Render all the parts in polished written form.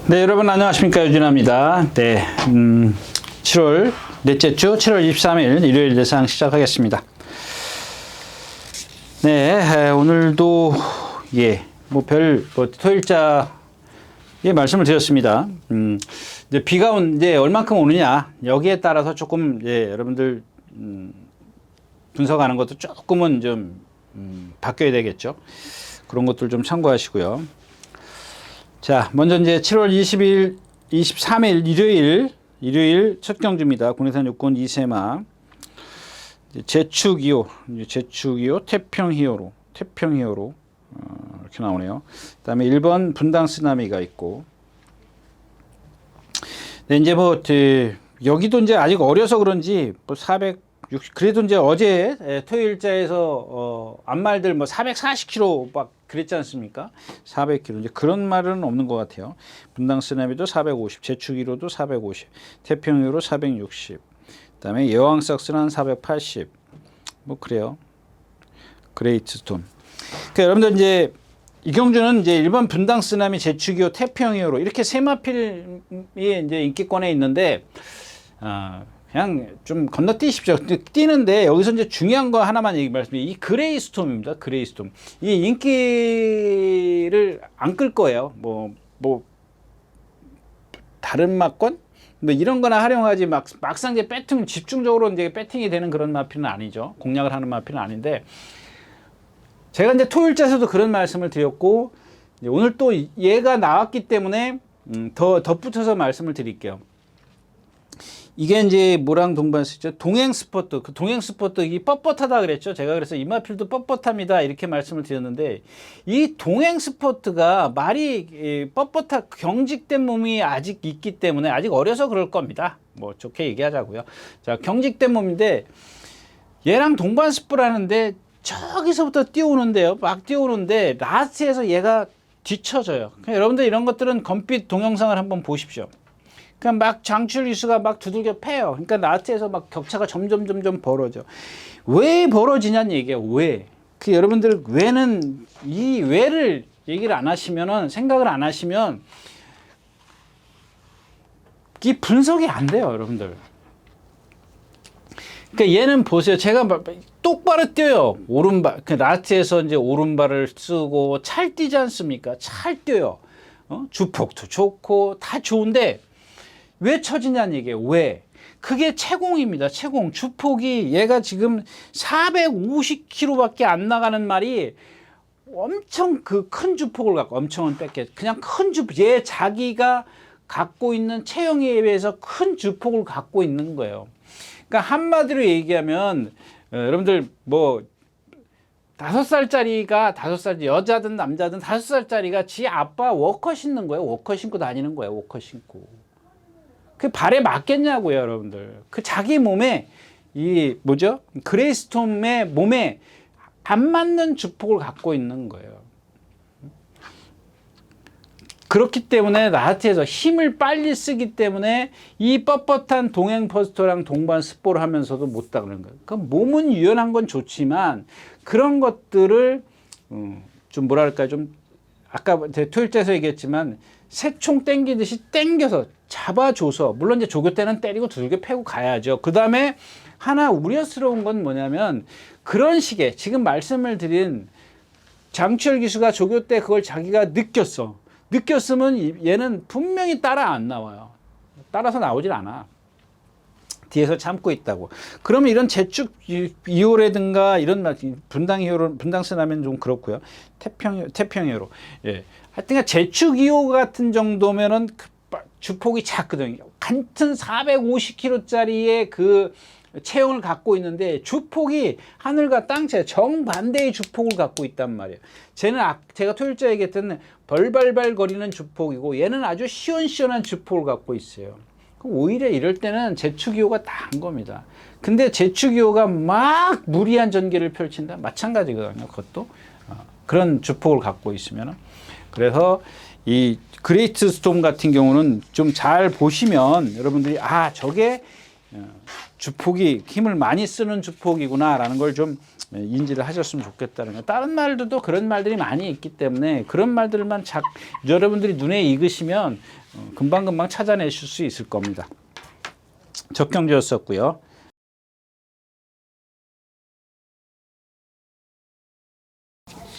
네, 여러분 안녕하십니까. 유진아입니다. 네, 7월 넷째 주 7월 23일 일요일 예상 시작하겠습니다. 네, 오늘도 토일자의 말씀을 드렸습니다. 이제 비가 이제 얼만큼 오느냐 여기에 따라서 조금 여러분들 분석하는 것도 조금은 좀 바뀌어야 되겠죠. 그런 것들 좀 참고하시고요. 자, 먼저 이제 7월 23일 일요일 첫 경주입니다. 국내산 육군 이세마. 제축이호 태평히어로 이렇게 나오네요. 그다음에 1번 분당 쓰나미가 있고. 네, 이제 여기도 이제 아직 어려서 그런지 460, 그래도 이제 어제 토요일자에서 앞말들 440km 막 그랬지 않습니까? 400km. 이제 그런 말은 없는 것 같아요. 분당 쓰나미도 450, 제축이로도 450, 태평유로 460, 그다음에 여왕삭스는 한 480. 그래요. 그레이트 스톰. 그러니까 여러분들 이제 이 경주는 이제 1번 분당 쓰나미, 제축이호, 태평유로 이렇게 세 마필이 이제 인기권에 있는데 그냥 좀 건너뛰십시오. 뛰는데 여기서 이제 중요한 거 하나만 말씀드리면 이 그레이스톰입니다. 그레이스톰. 이 인기를 안 끌 거예요. 다른 막권? 이런 거나 활용하지 막상 이제 배팅 집중적으로 이제 배팅이 되는 그런 마필은 아니죠. 공략을 하는 마필은 아닌데 제가 이제 토요일자에서도 그런 말씀을 드렸고 오늘 또 얘가 나왔기 때문에 더 덧붙여서 말씀을 드릴게요. 이게 이제 뭐랑 동반쓰죠? 동행 스포트. 그 동행 스포트 이 뻣뻣하다 그랬죠. 제가 그래서 이마필도 뻣뻣합니다 이렇게 말씀을 드렸는데 이 동행 스포트가 말이 뻣뻣한 경직된 몸이 아직 있기 때문에 아직 어려서 그럴 겁니다. 좋게 얘기하자고요. 자, 경직된 몸인데 얘랑 동반 스포라는데 저기서부터 뛰어오는데요. 막 뛰어오는데 라스트에서 얘가 뒤쳐져요. 여러분들 이런 것들은 검빛 동영상을 한번 보십시오. 그냥 막 장출 기수가 막 두들겨 패요. 그러니까 라스트에서 막 격차가 점점 벌어져. 왜 벌어지냐는 얘기예요. 왜? 여러분들 왜는 이 왜를 얘기를 안 하시면은 생각을 안 하시면 이 분석이 안 돼요, 여러분들. 그러니까 얘는 보세요. 제가 똑바로 뛰어요. 오른발. 라스트에서 이제 오른발을 쓰고 잘 뛰지 않습니까? 잘 뛰어요. 주폭도 좋고 다 좋은데 왜 처지냐는 얘기예요. 왜? 그게 채공입니다. 채공. 주폭이 얘가 지금 450km밖에 안 나가는 말이 엄청 큰 주폭을 갖고 엄청은 뺐겠. 그냥 큰 주폭. 얘 자기가 갖고 있는 체형에 비해서 큰 주폭을 갖고 있는 거예요. 그러니까 한마디로 얘기하면 여러분들 5살짜리가 여자든 남자든 5살짜리가 지 아빠 워커 신는 거예요. 워커 신고 다니는 거예요. 워커 신고. 그 발에 맞겠냐고요, 여러분들. 자기 몸에 그레이스톰의 몸에 안 맞는 주폭을 갖고 있는 거예요. 그렇기 때문에 라스트에서 힘을 빨리 쓰기 때문에 이 뻣뻣한 동행 퍼스트랑 동반 스포를 하면서도 못 따르는 거예요. 그러니까 몸은 유연한 건 좋지만 그런 것들을 좀 아까 토요일자에서 얘기했지만 새총 땡기듯이 땡겨서 잡아줘서 물론 이제 조교 때는 때리고 두들겨 패고 가야죠. 그 다음에 하나 우려스러운 건 뭐냐면 그런 식의 지금 말씀을 드린 장추열 기수가 조교 때 그걸 자기가 느꼈으면 얘는 분명히 따라 안 나와요. 따라서 나오질 않아. 뒤에서 참고 있다고. 그러면 이런 제축 이호라든가 이런 분당 쓰나면 좀 그렇고요. 태평유로. 하여튼 제축 이호 같은 정도면은 주폭이 작거든요. 같은 450km짜리의 체형을 갖고 있는데 주폭이 하늘과 땅째 정반대의 주폭을 갖고 있단 말이에요. 제가 토요일자 얘기했던 벌벌벌 거리는 주폭이고 얘는 아주 시원시원한 주폭을 갖고 있어요. 오히려 이럴 때는 제축이호가 나은 겁니다. 근데 제축이호가 막 무리한 전개를 펼친다? 마찬가지거든요. 그것도 그런 주폭을 갖고 있으면. 그래서 이 그레이트 스톰 같은 경우는 좀 잘 보시면 여러분들이 저게 주폭이 힘을 많이 쓰는 주폭이구나라는 걸 좀 인지를 하셨으면 좋겠다는 거예요. 다른 말들도 그런 말들이 많이 있기 때문에 그런 말들만 여러분들이 눈에 익으시면 금방금방 찾아내실 수 있을 겁니다. 적경주였었고요.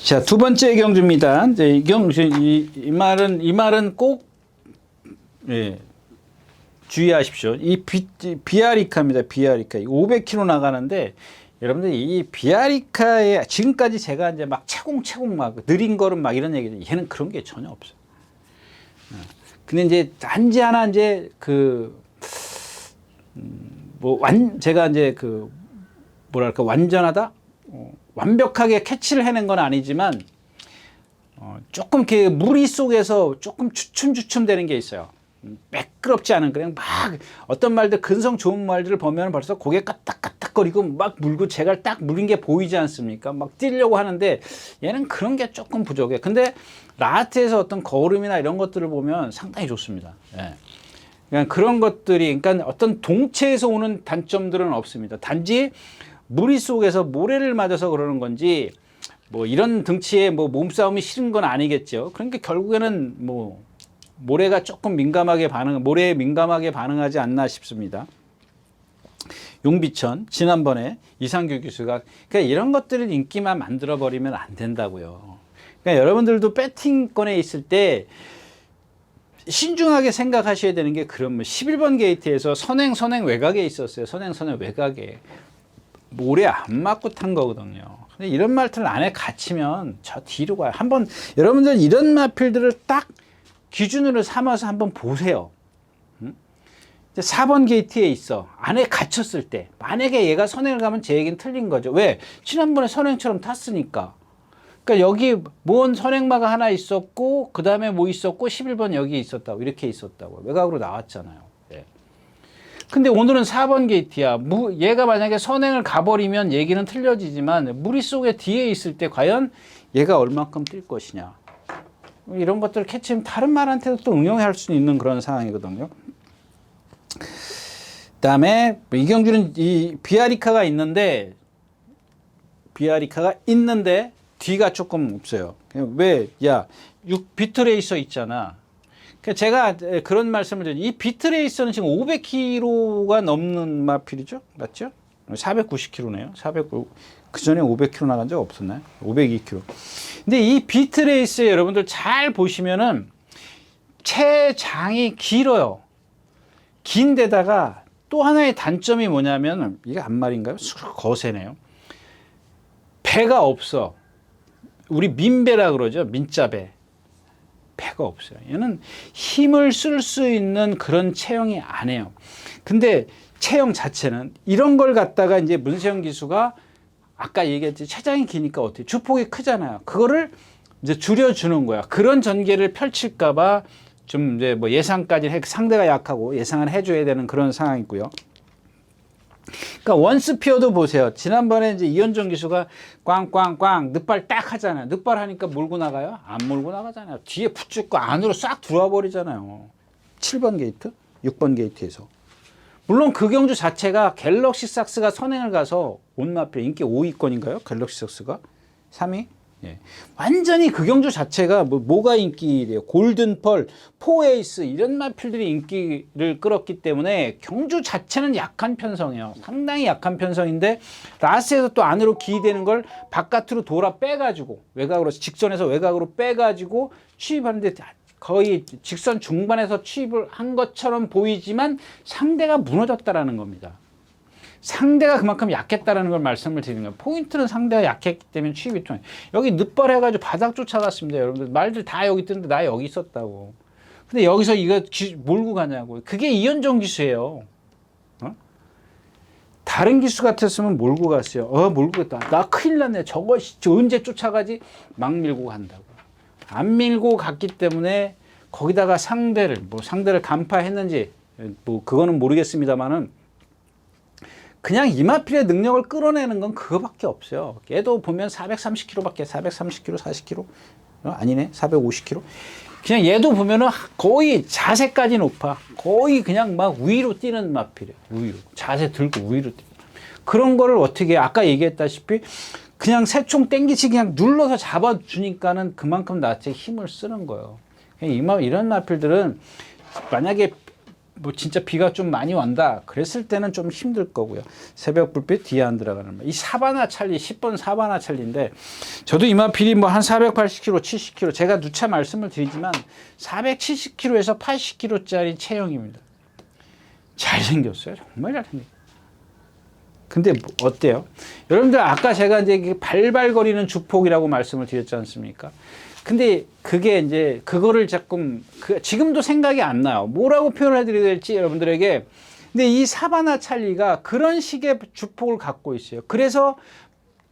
자, 두 번째 경주입니다. 이제 이 말은 꼭 주의하십시오. 이 비아리카입니다. 비아리카. 500km 나가는데 여러분들 이 비아리카에 지금까지 제가 이제 막 차공차공 막 느린 걸음 막 이런 얘기들 얘는 그런 게 전혀 없어요. 근데 이제 단지 하나 이제 제가 이제 뭐랄까 완전하다 완벽하게 캐치를 해낸 건 아니지만 조금 이렇게 무리 속에서 조금 주춤주춤 되는 게 있어요. 매끄럽지 않은 그냥 막 어떤 말들 근성 좋은 말들을 보면 벌써 고개 까딱까딱거리고 막 물고 제가 딱 물린 게 보이지 않습니까? 막 뛰려고 하는데 얘는 그런 게 조금 부족해. 근데 라하트에서 어떤 거울음이나 이런 것들을 보면 상당히 좋습니다. 예. 그러니까 그런 것들이 그러니까 어떤 동체에서 오는 단점들은 없습니다. 단지 무리 속에서 모래를 맞아서 그러는 건지 뭐 이런 등치에 뭐 몸싸움이 싫은 건 아니겠죠. 그러니까 결국에는 모래에 민감하게 반응하지 않나 싶습니다. 용비천 지난번에 이상규 교수가 그러니까 이런 것들을 인기만 만들어 버리면 안 된다고요. 그러니까 여러분들도 배팅권에 있을 때 신중하게 생각하셔야 되는 게 그러면 11번 게이트에서 선행 외곽에 있었어요. 선행 외곽에 모래 안 맞고 탄 거거든요. 근데 이런 말들 안에 갇히면 저 뒤로 가요. 한번 여러분들 이런 마필들을 딱 기준으로 삼아서 한번 보세요. 4번 게이트에 있어. 안에 갇혔을 때 만약에 얘가 선행을 가면 제 얘기는 틀린 거죠. 왜? 지난번에 선행처럼 탔으니까. 그러니까 여기 뭔 선행마가 하나 있었고 그 다음에 뭐 있었고 11번 여기 있었다고 이렇게 있었다고 외곽으로 나왔잖아요. 네. 근데 오늘은 4번 게이트야. 얘가 만약에 선행을 가버리면 얘기는 틀려지지만 무리 속에 뒤에 있을 때 과연 얘가 얼만큼 뛸 것이냐. 이런 것들을 캐치하면 다른 말한테도 또 응용할 수 있는 그런 상황이거든요. 그 다음에 이 경주는 이 비아리카가 있는데 뒤가 조금 없어요. 왜? 야, 비트레이서 있잖아. 제가 그런 말씀을 드리죠. 이 비트레이서는 지금 500km가 넘는 마필이죠? 맞죠? 490km네요. 그 전에 500km 나간 적 없었나요? 502km. 근데 이 비트레이스에 여러분들 잘 보시면은 체장이 길어요. 긴 데다가 또 하나의 단점이 뭐냐면 이게 앞말인가요? 거세네요. 배가 없어. 우리 민배라 그러죠. 민자배. 배가 없어요. 얘는 힘을 쓸 수 있는 그런 체형이 아니에요. 근데 체형 자체는 이런 걸 갖다가 이제 문세영 기수가 아까 얘기했지 체장이 기니까 어떻게 주폭이 크잖아요. 그거를 이제 줄여주는 거야. 그런 전개를 펼칠까봐 좀 이제 뭐 예상까지 상대가 약하고 예상을 해줘야 되는 그런 상황이고요. 그러니까 원스피어도 보세요. 지난번에 이제 이현종 기수가 꽝꽝꽝 늑발 딱 하잖아요. 늑발 하니까 몰고 나가요? 안 몰고 나가잖아요. 뒤에 붙잡고 안으로 싹 들어와 버리잖아요. 7번 게이트, 6번 게이트에서. 물론 그 경주 자체가 갤럭시 삭스가 선행을 가서 온마필 인기 5위권인가요? 갤럭시 삭스가 3위? 예. 완전히 그 경주 자체가 뭐가 인기래요? 골든펄, 포에이스 이런 마필들이 인기를 끌었기 때문에 경주 자체는 약한 편성이에요. 상당히 약한 편성인데 라스에서 또 안으로 기대는 걸 바깥으로 돌아 빼가지고 외곽으로 직선에서 외곽으로 빼가지고 취입하는데 거의 직선 중반에서 취입을 한 것처럼 보이지만 상대가 무너졌다라는 겁니다. 상대가 그만큼 약했다라는 걸 말씀을 드리는 거예요. 포인트는 상대가 약했기 때문에 취입이 통해. 여기 늑발 해가지고 바닥 쫓아갔습니다. 여러분들 말들 다 여기 있던데 나 여기 있었다고. 근데 여기서 이거 몰고 가냐고. 그게 이현종 기수예요. 다른 기수 같았으면 몰고 갔어요. 몰고 갔다. 나 큰일 났네. 저거 언제 쫓아가지? 막 밀고 간다고. 안 밀고 갔기 때문에 거기다가 상대를 간파했는지 그거는 모르겠습니다만은 그냥 이마필의 능력을 끌어내는 건 그거밖에 없어요. 걔도 보면 430km밖에 430km, 40km 아니네 450km. 그냥 얘도 보면은 거의 자세까지 높아. 거의 그냥 막 위로 뛰는 마필이야. 위로. 자세 들고 위로 뛰는. 그런 거를 어떻게, 아까 얘기했다시피 그냥 새총 땡기치 그냥 눌러서 잡아주니까는 그만큼 나한테 힘을 쓰는 거예요. 이런 마필들은 만약에 뭐 진짜 비가 좀 많이 온다 그랬을 때는 좀 힘들 거고요. 새벽 불빛 뒤에 안 들어가는 이 사바나 찰리 10번 사바나 찰리인데 저도 이 마필이 뭐 한 480kg 70kg 제가 누차 말씀을 드리지만 470kg에서 80kg짜리 체형입니다. 잘생겼어요. 정말 잘생겼어요. 근데 뭐 어때요? 여러분들 아까 제가 이제 발발거리는 주폭이라고 말씀을 드렸지 않습니까? 근데 그게 이제 그거를 조금 지금도 생각이 안 나요. 뭐라고 표현을 해드려야 될지 여러분들에게. 근데 이 사바나 찰리가 그런 식의 주폭을 갖고 있어요. 그래서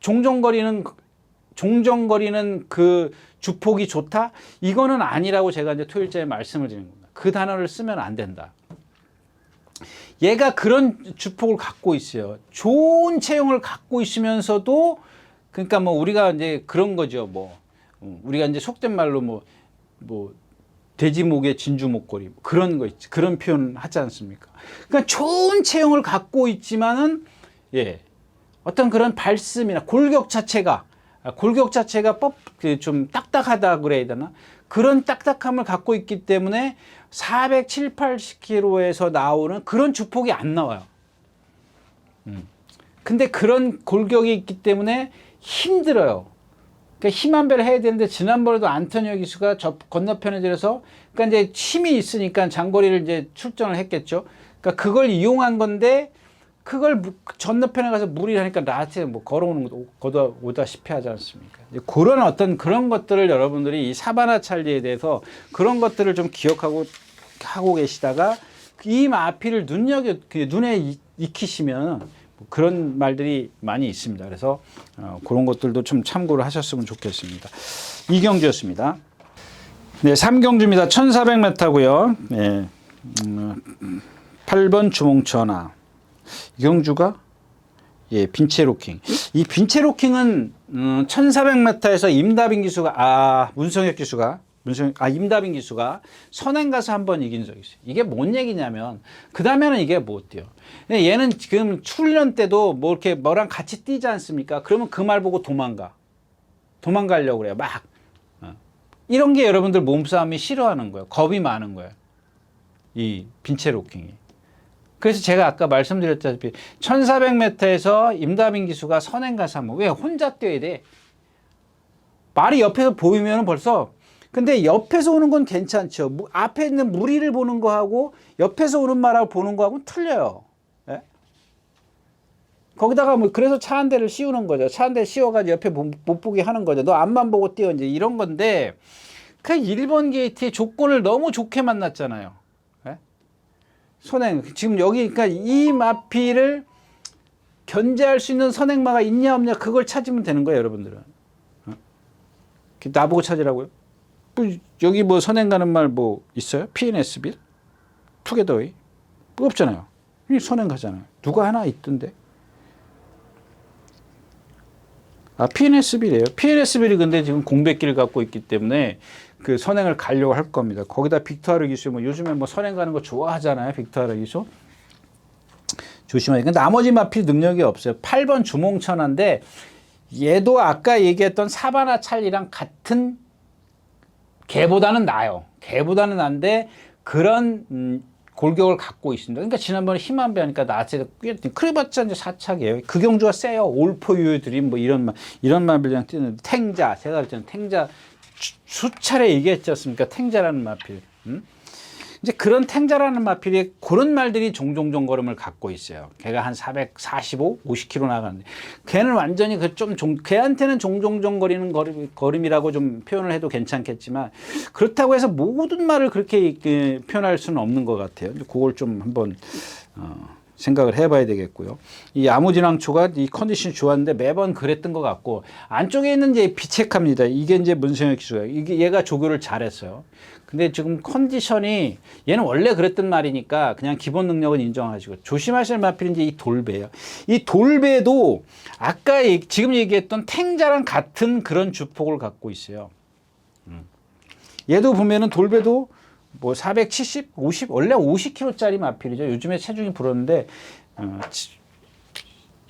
종종거리는 그 주폭이 좋다? 이거는 아니라고 제가 이제 토요일자에 말씀을 드리는 겁니다. 그 단어를 쓰면 안 된다. 얘가 그런 주폭을 갖고 있어요. 좋은 체형을 갖고 있으면서도 그러니까 뭐 우리가 이제 그런 거죠. 뭐 우리가 이제 속된 말로 뭐 돼지 목에 진주 목걸이 그런 거 있지. 그런 표현 하지 않습니까? 그러니까 좋은 체형을 갖고 있지만은 예. 어떤 그런 발음이나 골격 자체가 좀 딱딱하다 그래야 되나? 그런 딱딱함을 갖고 있기 때문에 470, 80kg에서 나오는 그런 주폭이 안 나와요. 근데 그런 골격이 있기 때문에 힘들어요. 그러니까 힘 한 배를 해야 되는데 지난번에도 안토니오 기수가 저 건너편에 들어서 그러니까 이제 힘이 있으니까 장거리를 이제 출전을 했겠죠. 그러니까 그걸 이용한 건데 그걸 건너편에 가서 무리를 하니까 나한테 뭐 걸어오다시피 하지 않습니까? 그런 어떤 그런 것들을 여러분들이 이 사바나 찰리에 대해서 그런 것들을 좀 기억하고 하고 계시다가 이 마피를 눈에 익히시면 그런 말들이 많이 있습니다. 그래서 그런 것들도 좀 참고를 하셨으면 좋겠습니다. 이경주였습니다. 네, 3경주입니다. 1400m고요. 네, 8번 주몽천하. 이경주가 예, 빈체로킹. 이 빈체로킹은 1400m에서 임다빈 기수가 임다빈 기수가 선행 가서 한번 이긴 적이 있어요. 이게 뭔 얘기냐면 그 다음에는 이게 뭐 어때요? 얘는 지금 훈련 때도 뭐 이렇게 뭐랑 같이 뛰지 않습니까? 그러면 그 말 보고 도망가려고 그래요. 막 이런 게 여러분들 몸싸움이 싫어하는 거예요. 겁이 많은 거예요. 이 빈체로킹이. 그래서 제가 아까 말씀드렸다시피 1400m에서 임다빈 기수가 선행 가서 한번 왜 혼자 뛰어야 돼? 말이 옆에서 보이면 벌써 근데 옆에서 오는 건 괜찮죠. 앞에 있는 무리를 보는 거하고 옆에서 오는 말하고 보는 거하고는 틀려요. 예? 거기다가 뭐 그래서 차 한 대를 씌우는 거죠. 차 한 대 씌워가지고 옆에 못 보게 하는 거죠. 너 앞만 보고 뛰어 이제 이런 건데 그 1번 게이트의 조건을 너무 좋게 만났잖아요. 예? 선행 지금 여기 그러니까 이 마피를 견제할 수 있는 선행마가 있냐 없냐 그걸 찾으면 되는 거예요, 여러분들은. 나보고 찾으라고요? 여기 뭐 선행 가는 말 뭐 있어요? PNS빌? 투게더웨이? 뭐 없잖아요. 선행 가잖아요. 누가 하나 있던데. PNS빌이에요. PNS빌이 근데 지금 공백기를 갖고 있기 때문에 그 선행을 가려고 할 겁니다. 거기다 빅토르 기수 뭐 요즘에 뭐 선행 가는 거 좋아하잖아요. 빅토르 기수. 조심하세요. 나머지 마필 능력이 없어요. 8번 주몽천하인데 얘도 아까 얘기했던 사바나 찰리랑 같은 걔보다는 나아요. 걔보다는 난데 그런 골격을 갖고 있습니다. 그러니까 지난번에 힘 한 배 하니까 나한테 그래봤자 이제 사착이에요. 그 경주가 세요. 올포유 드림 뭐 이런 마필이랑 뛰는 탱자 제가 그랬잖아요. 탱자 수차례 얘기했지 않습니까? 탱자라는 마필. 이제 그런 탱자라는 마필이 그런 말들이 종종종 걸음을 갖고 있어요. 걔가 한 445, 50km 나가는데 걔는 완전히 걔한테는 종종종 거리는 걸음이라고 좀 표현을 해도 괜찮겠지만 그렇다고 해서 모든 말을 그렇게 표현할 수는 없는 것 같아요. 그걸 좀 한번 생각을 해봐야 되겠고요. 이 아무진항초가 이 컨디션이 좋았는데 매번 그랬던 것 같고 안쪽에 있는 이제 비책합니다. 이게 이제 문성혁 기수가 이게 얘가 조교를 잘했어요. 근데 지금 컨디션이 얘는 원래 그랬던 말이니까 그냥 기본 능력은 인정하시고 조심하실 마필이 이제 이 돌배예요. 이 돌배도 아까 지금 얘기했던 탱자랑 같은 그런 주폭을 갖고 있어요. 얘도 보면은 돌배도 뭐 470, 50 원래 50kg짜리 마필이죠. 요즘에 체중이 불었는데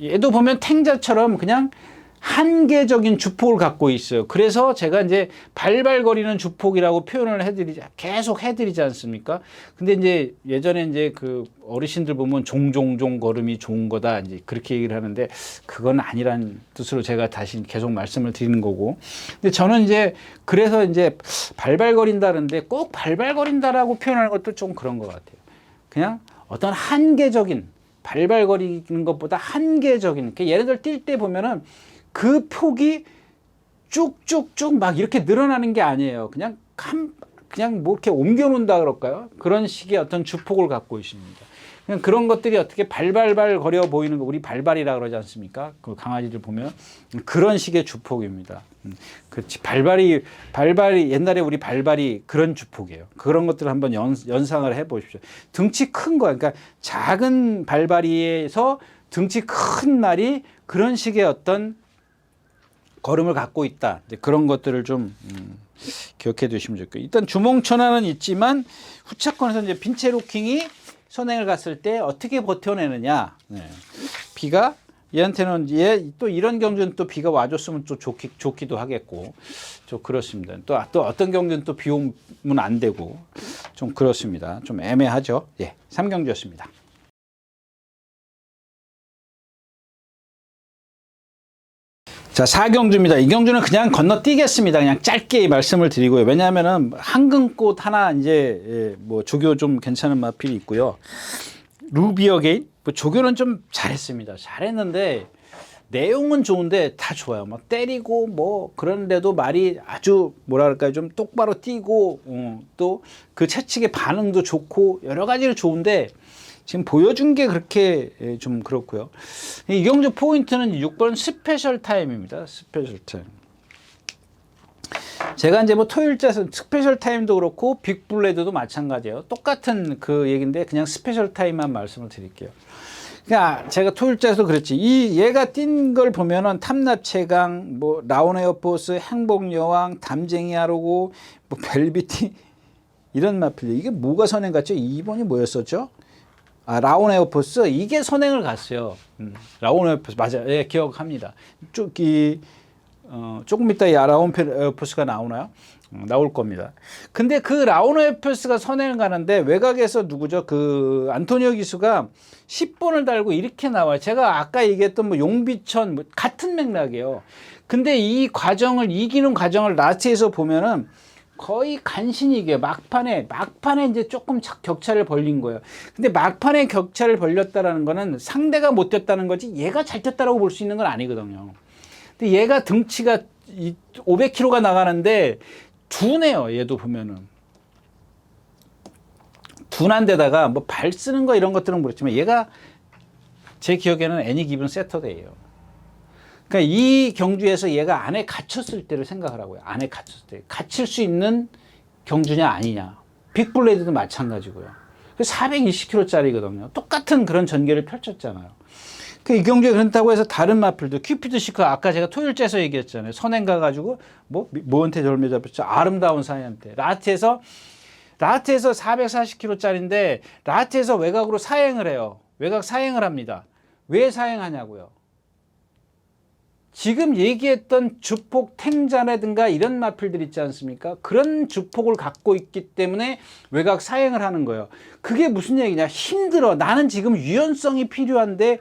얘도 보면 탱자처럼 그냥 한계적인 주폭을 갖고 있어요. 그래서 제가 이제 발발거리는 주폭이라고 표현을 계속 해드리지 않습니까? 근데 이제 예전에 이제 그 어르신들 보면 종종종 걸음이 좋은 거다. 이제 그렇게 얘기를 하는데 그건 아니란 뜻으로 제가 다시 계속 말씀을 드리는 거고. 근데 저는 이제 그래서 이제 발발거린다는데 꼭 발발거린다라고 표현하는 것도 좀 그런 것 같아요. 그냥 어떤 한계적인 발발거리는 것보다 한계적인, 예를 들어 뛸 때 보면은 그 폭이 쭉쭉쭉 막 이렇게 늘어나는 게 아니에요. 그냥 뭐 이렇게 옮겨놓는다 그럴까요? 그런 식의 어떤 주폭을 갖고 있습니다. 그냥 그런 것들이 어떻게 발발발 거려 보이는 거, 우리 발발이라 그러지 않습니까? 그 강아지들 보면 그런 식의 주폭입니다. 그렇지. 발발이 옛날에 우리 발발이 그런 주폭이에요. 그런 것들을 한번 연상을 해 보십시오. 등치 큰 거, 그러니까 작은 발발이에서 등치 큰 날이 그런 식의 어떤 걸음을 갖고 있다. 그런 것들을 좀 기억해 두시면 좋겠고요. 일단 주몽천하는 있지만 후차권에서 이제 빈체로킹이 선행을 갔을 때 어떻게 버텨내느냐. 네. 비가 얘한테는 얘 또 이런 경주는 또 비가 와줬으면 또 좋기도 하겠고 좀 그렇습니다. 또 어떤 경주는 또 비 오면 안 되고 좀 그렇습니다. 좀 애매하죠. 예, 3경주였습니다. 자, 4경주입니다. 이 경주는 그냥 건너뛰겠습니다. 그냥 짧게 말씀을 드리고요. 왜냐하면은 황금꽃 하나 이제 뭐 조교 좀 괜찮은 마필이 있고요. 루비어게인 뭐 조교는 좀 잘했습니다. 잘했는데 내용은 좋은데 다 좋아요. 막 때리고 뭐 그런데도 말이 아주 뭐랄까요, 좀 똑바로 뛰고 또 그 채찍의 반응도 좋고 여러 가지로 좋은데 지금 보여준 게 그렇게 좀 그렇고요. 이 경주 포인트는 6번 스페셜 타임입니다. 스페셜 타임. 제가 이제 뭐 토요일자에서 스페셜 타임도 그렇고 빅블레드도 마찬가지예요. 똑같은 그 얘기인데 그냥 스페셜 타임만 말씀을 드릴게요. 그러니까 제가 토요일자에서 그랬지. 얘가 뛴 걸 보면은 탐납 최강, 뭐 라온 에어포스, 행복 여왕, 담쟁이 하루고, 뭐 벨비티 이런 마필. 이게 뭐가 선행 갔죠? 2번이 뭐였었죠? 라온 에어포스, 이게 선행을 갔어요. 라온 에어포스, 맞아요. 예, 기억합니다. 조금 이따 라온 에어포스가 나오나요? 나올 겁니다. 근데 그 라온 에어포스가 선행을 가는데 외곽에서 누구죠? 그 안토니오 기수가 10번을 달고 이렇게 나와요. 제가 아까 얘기했던 뭐 용비천, 뭐 같은 맥락이에요. 근데 이 과정을, 이기는 과정을 라스트에서 보면은 거의 간신히 이겨요. 막판에 이제 조금 격차를 벌린 거예요. 근데 막판에 격차를 벌렸다라는 거는 상대가 못 뛰었다는 거지 얘가 잘 뛰었다라고 볼 수 있는 건 아니거든요. 근데 얘가 등치가 500kg가 나가는데 둔해요. 얘도 보면은 둔한데다가 뭐 발 쓰는 거 이런 것들은 모르겠지만 얘가 제 기억에는 애니 기븐 세터데이예요. 그러니까 이 경주에서 얘가 안에 갇혔을 때를 생각을 하고요. 안에 갇혔을 때. 갇힐 수 있는 경주냐 아니냐. 빅블레이드도 마찬가지고요. 420kg짜리거든요. 똑같은 그런 전개를 펼쳤잖아요. 이 경주에 그렇다고 해서 다른 마필도 큐피드 시크 아까 제가 토요일째에서 얘기했잖아요. 선행 가가지고 뭐한테 절매 잡혔죠. 아름다운 사이한테. 라하트에서 440kg짜리인데 라하트에서 외곽으로 사행을 해요. 외곽 사행을 합니다. 왜 사행하냐고요. 지금 얘기했던 주폭 탱자라든가 이런 마필들 있지 않습니까? 그런 주폭을 갖고 있기 때문에 외곽 사행을 하는 거예요. 그게 무슨 얘기냐? 힘들어. 나는 지금 유연성이 필요한데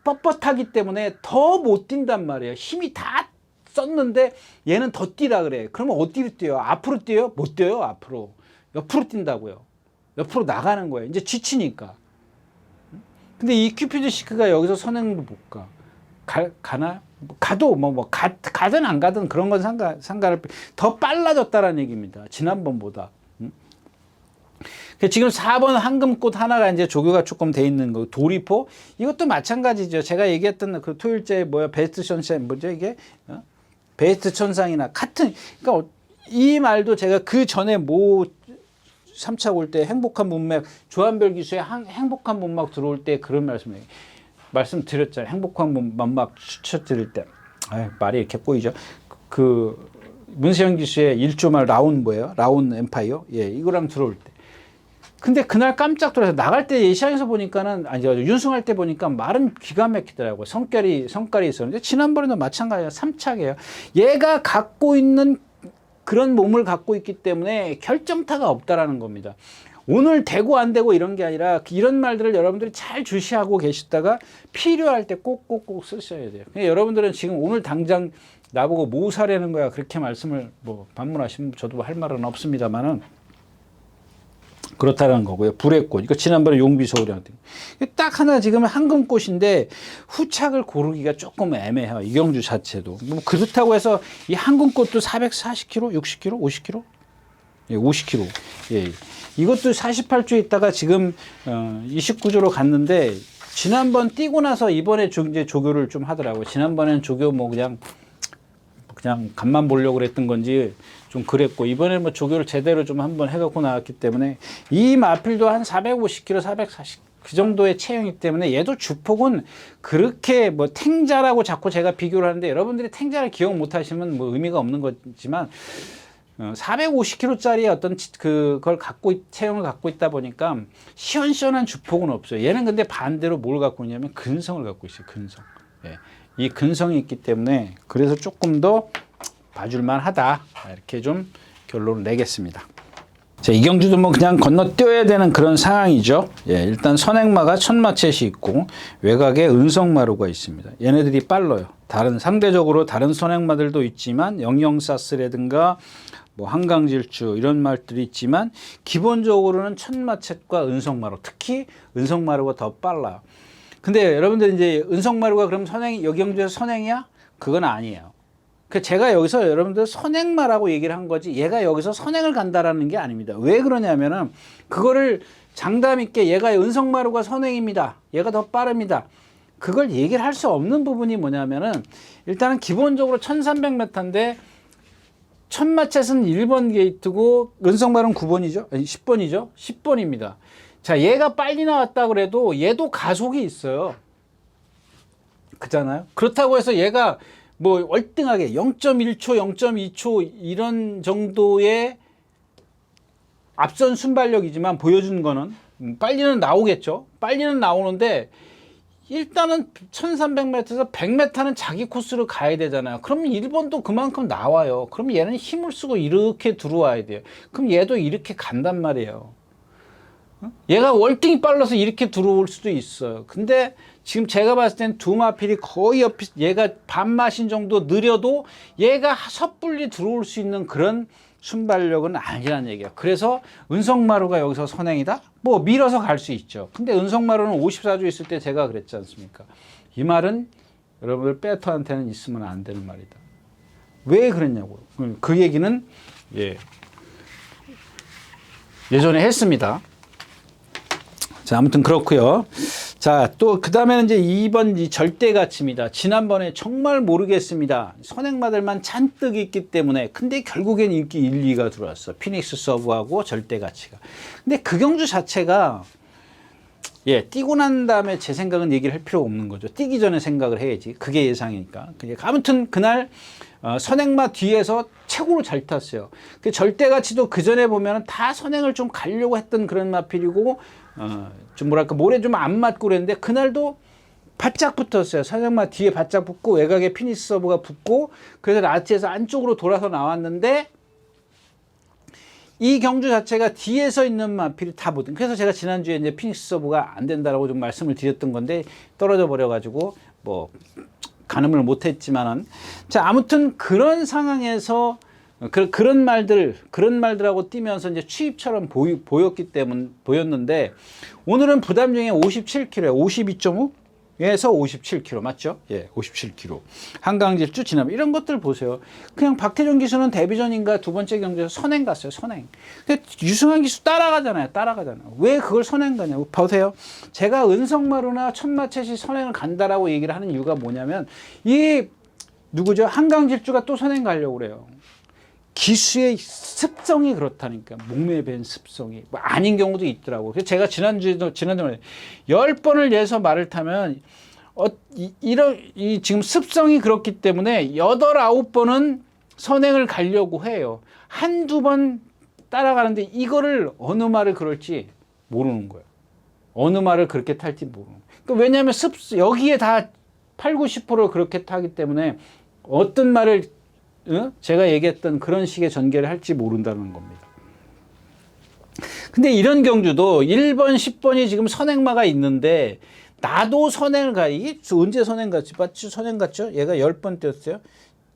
뻣뻣하기 때문에 더 못 뛴단 말이에요. 힘이 다 썼는데 얘는 더 뛰라 그래. 그러면 어디로 뛰어요? 앞으로 뛰어요? 못 뛰어요. 앞으로. 옆으로 뛴다고요. 옆으로 나가는 거예요. 이제 지치니까. 근데 이 큐피드 시크가 여기서 선행도 못 가. 가나? 가도 가든 안 가든 그런 건 상관을 더 빨라졌다라는 얘기입니다. 지난번보다. 지금 4번 황금꽃 하나가 이제 조교가 조금 돼 있는 거. 도리포 이것도 마찬가지죠. 제가 얘기했던 그 토요일째 베스트 천상 뭐죠 이게? 베스트 천상이나 같은. 그러니까 이 말도 제가 그 전에 3차 올 때 행복한 문맥 조한별 기수의 행복한 문막 들어올 때 그런 말씀드렸잖아요. 행복한 문막 추천드릴 때 말이 이렇게 꼬이죠. 문세영 기수의 1조말 라운 뭐예요? 라운 엠파이어? 예, 이거랑 들어올 때. 근데 그날 깜짝 놀라서 나갈 때 예시장에서 보니까는 아니 윤승할 때 보니까 말은 기가 막히더라고요. 성깔이 있었는데 지난번에도 마찬가지예요. 3착이에요. 얘가 갖고 있는 그런 몸을 갖고 있기 때문에 결정타가 없다라는 겁니다. 오늘 되고 안 되고 이런 게 아니라 이런 말들을 여러분들이 잘 주시하고 계시다가 필요할 때 꼭꼭꼭 쓰셔야 돼요. 여러분들은 지금 오늘 당장 나보고 뭐 사려는 거야 그렇게 말씀을 뭐 반문하시면 저도 할 말은 없습니다만은 그렇다는 거고요. 불의 꽃. 이거 지난번에 용비소울이랑 딱 하나 지금 황금꽃인데 후착을 고르기가 조금 애매해요. 이경주 자체도. 뭐 그렇다고 해서 이 황금꽃도 440kg, 60kg, 50kg? 예, 50kg. 예. 이것도 48조 있다가 지금 29조로 갔는데 지난번 뛰고 나서 이번에 이제 조교를 좀 하더라고요. 지난번에는 조교 뭐 그냥 간만 보려고 그랬던 건지 좀 그랬고 이번에 뭐 조교를 제대로 좀 한번 해갖고 나왔기 때문에 이 마필도 한 450kg, 440 그 정도의 체형이기 때문에 얘도 주폭은 그렇게 뭐 탱자라고 자꾸 제가 비교를 하는데 여러분들이 탱자를 기억 못 하시면 뭐 의미가 없는 거지만 450kg짜리 어떤 그걸 체형을 갖고 있다 보니까 시원시원한 주폭은 없어요. 얘는 근데 반대로 뭘 갖고 있냐면 근성을 갖고 있어요. 근성. 예. 이 근성이 있기 때문에 그래서 조금 더 봐줄만 하다 이렇게 좀 결론을 내겠습니다. 자, 이경주도 뭐 그냥 건너뛰어야 되는 그런 상황이죠. 예, 일단 선행마가 천마쳇이 있고 외곽에 은성마루가 있습니다. 얘네들이 빨라요. 상대적으로 다른 선행마들도 있지만 영영사스라든가 뭐 한강질주 이런 말들이 있지만 기본적으로는 천마쳇과 은성마루, 특히 은성마루가 더 빨라요. 근데 여러분들 이제 은성마루가 그럼 여경주에서 선행이야? 그건 아니에요. 제가 여기서 여러분들 선행마라고 얘기를 한 거지 얘가 여기서 선행을 간다라는 게 아닙니다. 왜 그러냐면은 그거를 장담 있게 얘가 은성마루가 선행입니다. 얘가 더 빠릅니다. 그걸 얘기를 할 수 없는 부분이 뭐냐면은 일단은 기본적으로 1300m인데 천마쳇은 1번 게이트고 은성마루는 9번이죠? 아니 10번이죠? 10번입니다. 자, 얘가 빨리 나왔다 그래도 얘도 가속이 있어요. 그잖아요. 그렇다고 해서 얘가 뭐 월등하게 0.1초, 0.2초 이런 정도의 앞선 순발력이지만 보여준 거는 빨리는 나오겠죠. 빨리는 나오는데 일단은 1300m에서 100m는 자기 코스로 가야 되잖아요. 그럼 1번도 그만큼 나와요. 그럼 얘는 힘을 쓰고 이렇게 들어와야 돼요. 그럼 얘도 이렇게 간단 말이에요. 얘가 월등히 빨라서 이렇게 들어올 수도 있어요. 근데 지금 제가 봤을 땐 두 마필이 거의 얘가 반마신 정도 느려도 얘가 섣불리 들어올 수 있는 그런 순발력은 아니라는 얘기야. 그래서 은성마루가 여기서 선행이다? 뭐 밀어서 갈 수 있죠. 근데 은성마루는 54조 있을 때 제가 그랬지 않습니까? 이 말은 여러분들 배터한테는 있으면 안 되는 말이다. 왜 그랬냐고요. 그 얘기는 예전에 했습니다. 자, 아무튼 그렇고요. 자, 또 그 다음에는 이제 2번 절대가치입니다. 지난번에 정말 모르겠습니다. 선행마들만 잔뜩 있기 때문에. 근데 결국엔 인기 1, 2가 들어왔어. 피닉스 서브하고 절대가치가. 근데 그 경주 자체가 뛰고 난 다음에 제 생각은 얘기를 할 필요가 없는 거죠. 뛰기 전에 생각을 해야지. 그게 예상이니까. 아무튼 그날 선행마 뒤에서 최고로 잘 탔어요. 그 절대가치도 그 전에 보면은 다 선행을 좀 가려고 했던 그런 마필이고 좀 뭐랄까 모래 좀 안 맞고 그랬는데 그날도 바짝 붙었어요. 선행마 뒤에 바짝 붙고 외곽에 피니시 서브가 붙고 그래서 라트에서 안쪽으로 돌아서 나왔는데 이 경주 자체가 뒤에서 있는 마필이 다 보든 그래서 제가 지난주에 이제 피니시 서브가 안 된다라고 좀 말씀을 드렸던 건데 떨어져 버려가지고 뭐 가늠을 못했지만은 자 아무튼 그런 상황에서 그런 말들하고 뛰면서 이제 취입처럼 보였는데 오늘은 부담 중에 57kg에 52.5에서 57kg 맞죠? 예, 57kg. 한강질주 지나면 이런 것들 보세요. 그냥 박태종 기수는 데뷔전인가 두 번째 경기에서 선행 갔어요. 선행. 유승환 기수 따라가잖아요. 왜 그걸 선행 가냐고 보세요. 제가 은성마루나 천마쳇이 선행을 간다라고 얘기를 하는 이유가 뭐냐면 이 누구죠? 한강질주가 또 선행 가려고 그래요. 기수의 습성이 그렇다니까. 목매에 밴 습성이. 뭐 아닌 경우도 있더라고. 그래서 제가 지난주에 10번을 내서 말을 타면, 지금 습성이 그렇기 때문에 8, 9번은 선행을 가려고 해요. 한두 번 따라가는데 이거를 어느 말을 그럴지 모르는 거예요. 어느 말을 그렇게 탈지 모르는 거예요. 그러니까 왜냐하면 여기에 다 8, 90% 그렇게 타기 때문에 어떤 말을 제가 얘기했던 그런 식의 전개를 할지 모른다는 겁니다. 근데 이런 경주도 1번, 10번이 지금 선행마가 있는데 나도 선행을 가. 이게 언제 선행 갔지? 맞죠? 선행 갔죠? 얘가 10번 뛰었어요.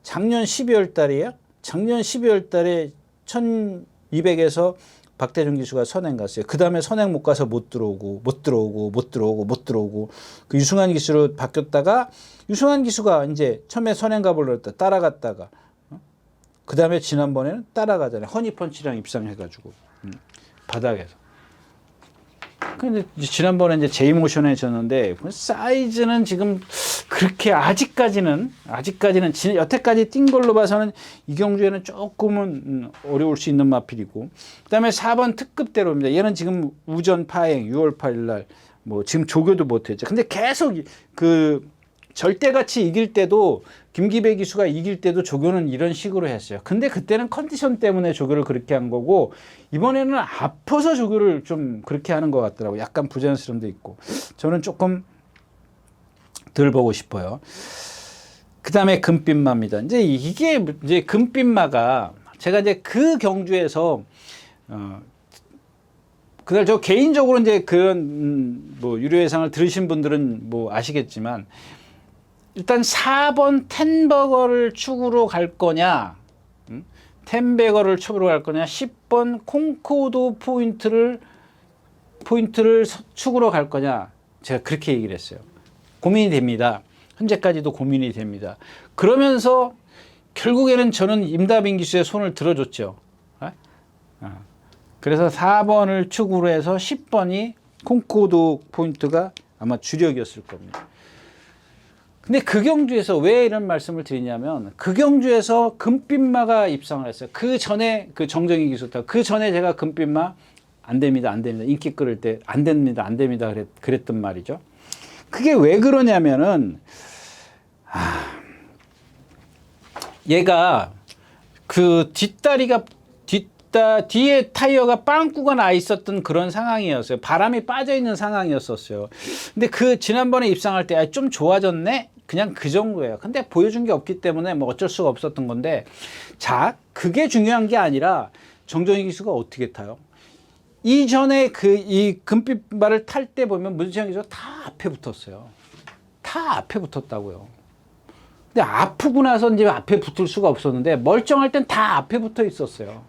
작년 12월 달이에요. 작년 12월 달에 1200에서 박대중 기수가 선행 갔어요. 그 다음에 선행 못 가서 못 들어오고 그 유승환 기수로 바뀌었다가 유승환 기수가 이제 처음에 선행 가보려고 했다. 따라갔다가 그 다음에 지난번에는 따라가잖아요. 허니펀치랑 입상해가지고 바닥에서. 근데 지난번에 이제 제이모션에 졌는데 사이즈는 지금 그렇게 아직까지는 여태까지 뛴 걸로 봐서는 이 경주에는 조금은 어려울 수 있는 마필이고, 그다음에 4번 특급대로입니다. 얘는 지금 우전 파행 6월 8일 날 뭐 지금 조교도 못했죠. 근데 계속 그 절대같이 이길 때도 김기배 기수가 이길 때도 조교는 이런 식으로 했어요. 근데 그때는 컨디션 때문에 조교를 그렇게 한 거고 이번에는 아파서 조교를 좀 그렇게 하는 것 같더라고요. 약간 부자연스러움도 있고 저는 조금 덜 보고 싶어요. 그 다음에 금빛마입니다. 이게 이제 금빛마가 제가 이제 그 경주에서 그날 저 개인적으로 이제 그런 뭐 유료예상을 들으신 분들은 뭐 아시겠지만 일단 4번 텐버거를 축으로 갈 거냐, 텐베거를 축으로 갈 거냐, 10번 콩코드 포인트를 축으로 갈 거냐, 제가 그렇게 얘기를 했어요. 고민이 됩니다. 현재까지도 고민이 됩니다. 그러면서 결국에는 저는 임다빈 기수의 손을 들어줬죠. 그래서 4번을 축으로 해서 10번이 콩코드 포인트가 아마 주력이었을 겁니다. 근데 그 경주에서 왜 이런 말씀을 드리냐면 그 경주에서 금빛마가 입상을 했어요. 그 전에 그 정정희 기수 타. 그 전에 제가 금빛마 안 됩니다. 인기 끌을 때 안 됩니다. 그랬던 말이죠. 그게 왜 그러냐면은 얘가 그 뒤에 타이어가 빵꾸가 나 있었던 그런 상황이었어요. 바람이 빠져 있는 상황이었었어요. 근데 그 지난번에 입상할 때 좀 좋아졌네? 그냥 그 정도예요. 근데 보여준 게 없기 때문에 뭐 어쩔 수가 없었던 건데, 자, 그게 중요한 게 아니라 정정희 기수가 어떻게 타요? 이전에 이 금빛말을 탈 때 보면 문세영 기수가 다 앞에 붙었어요. 다 앞에 붙었다고요. 근데 아프고 나서 이제 앞에 붙을 수가 없었는데 멀쩡할 땐 다 앞에 붙어 있었어요.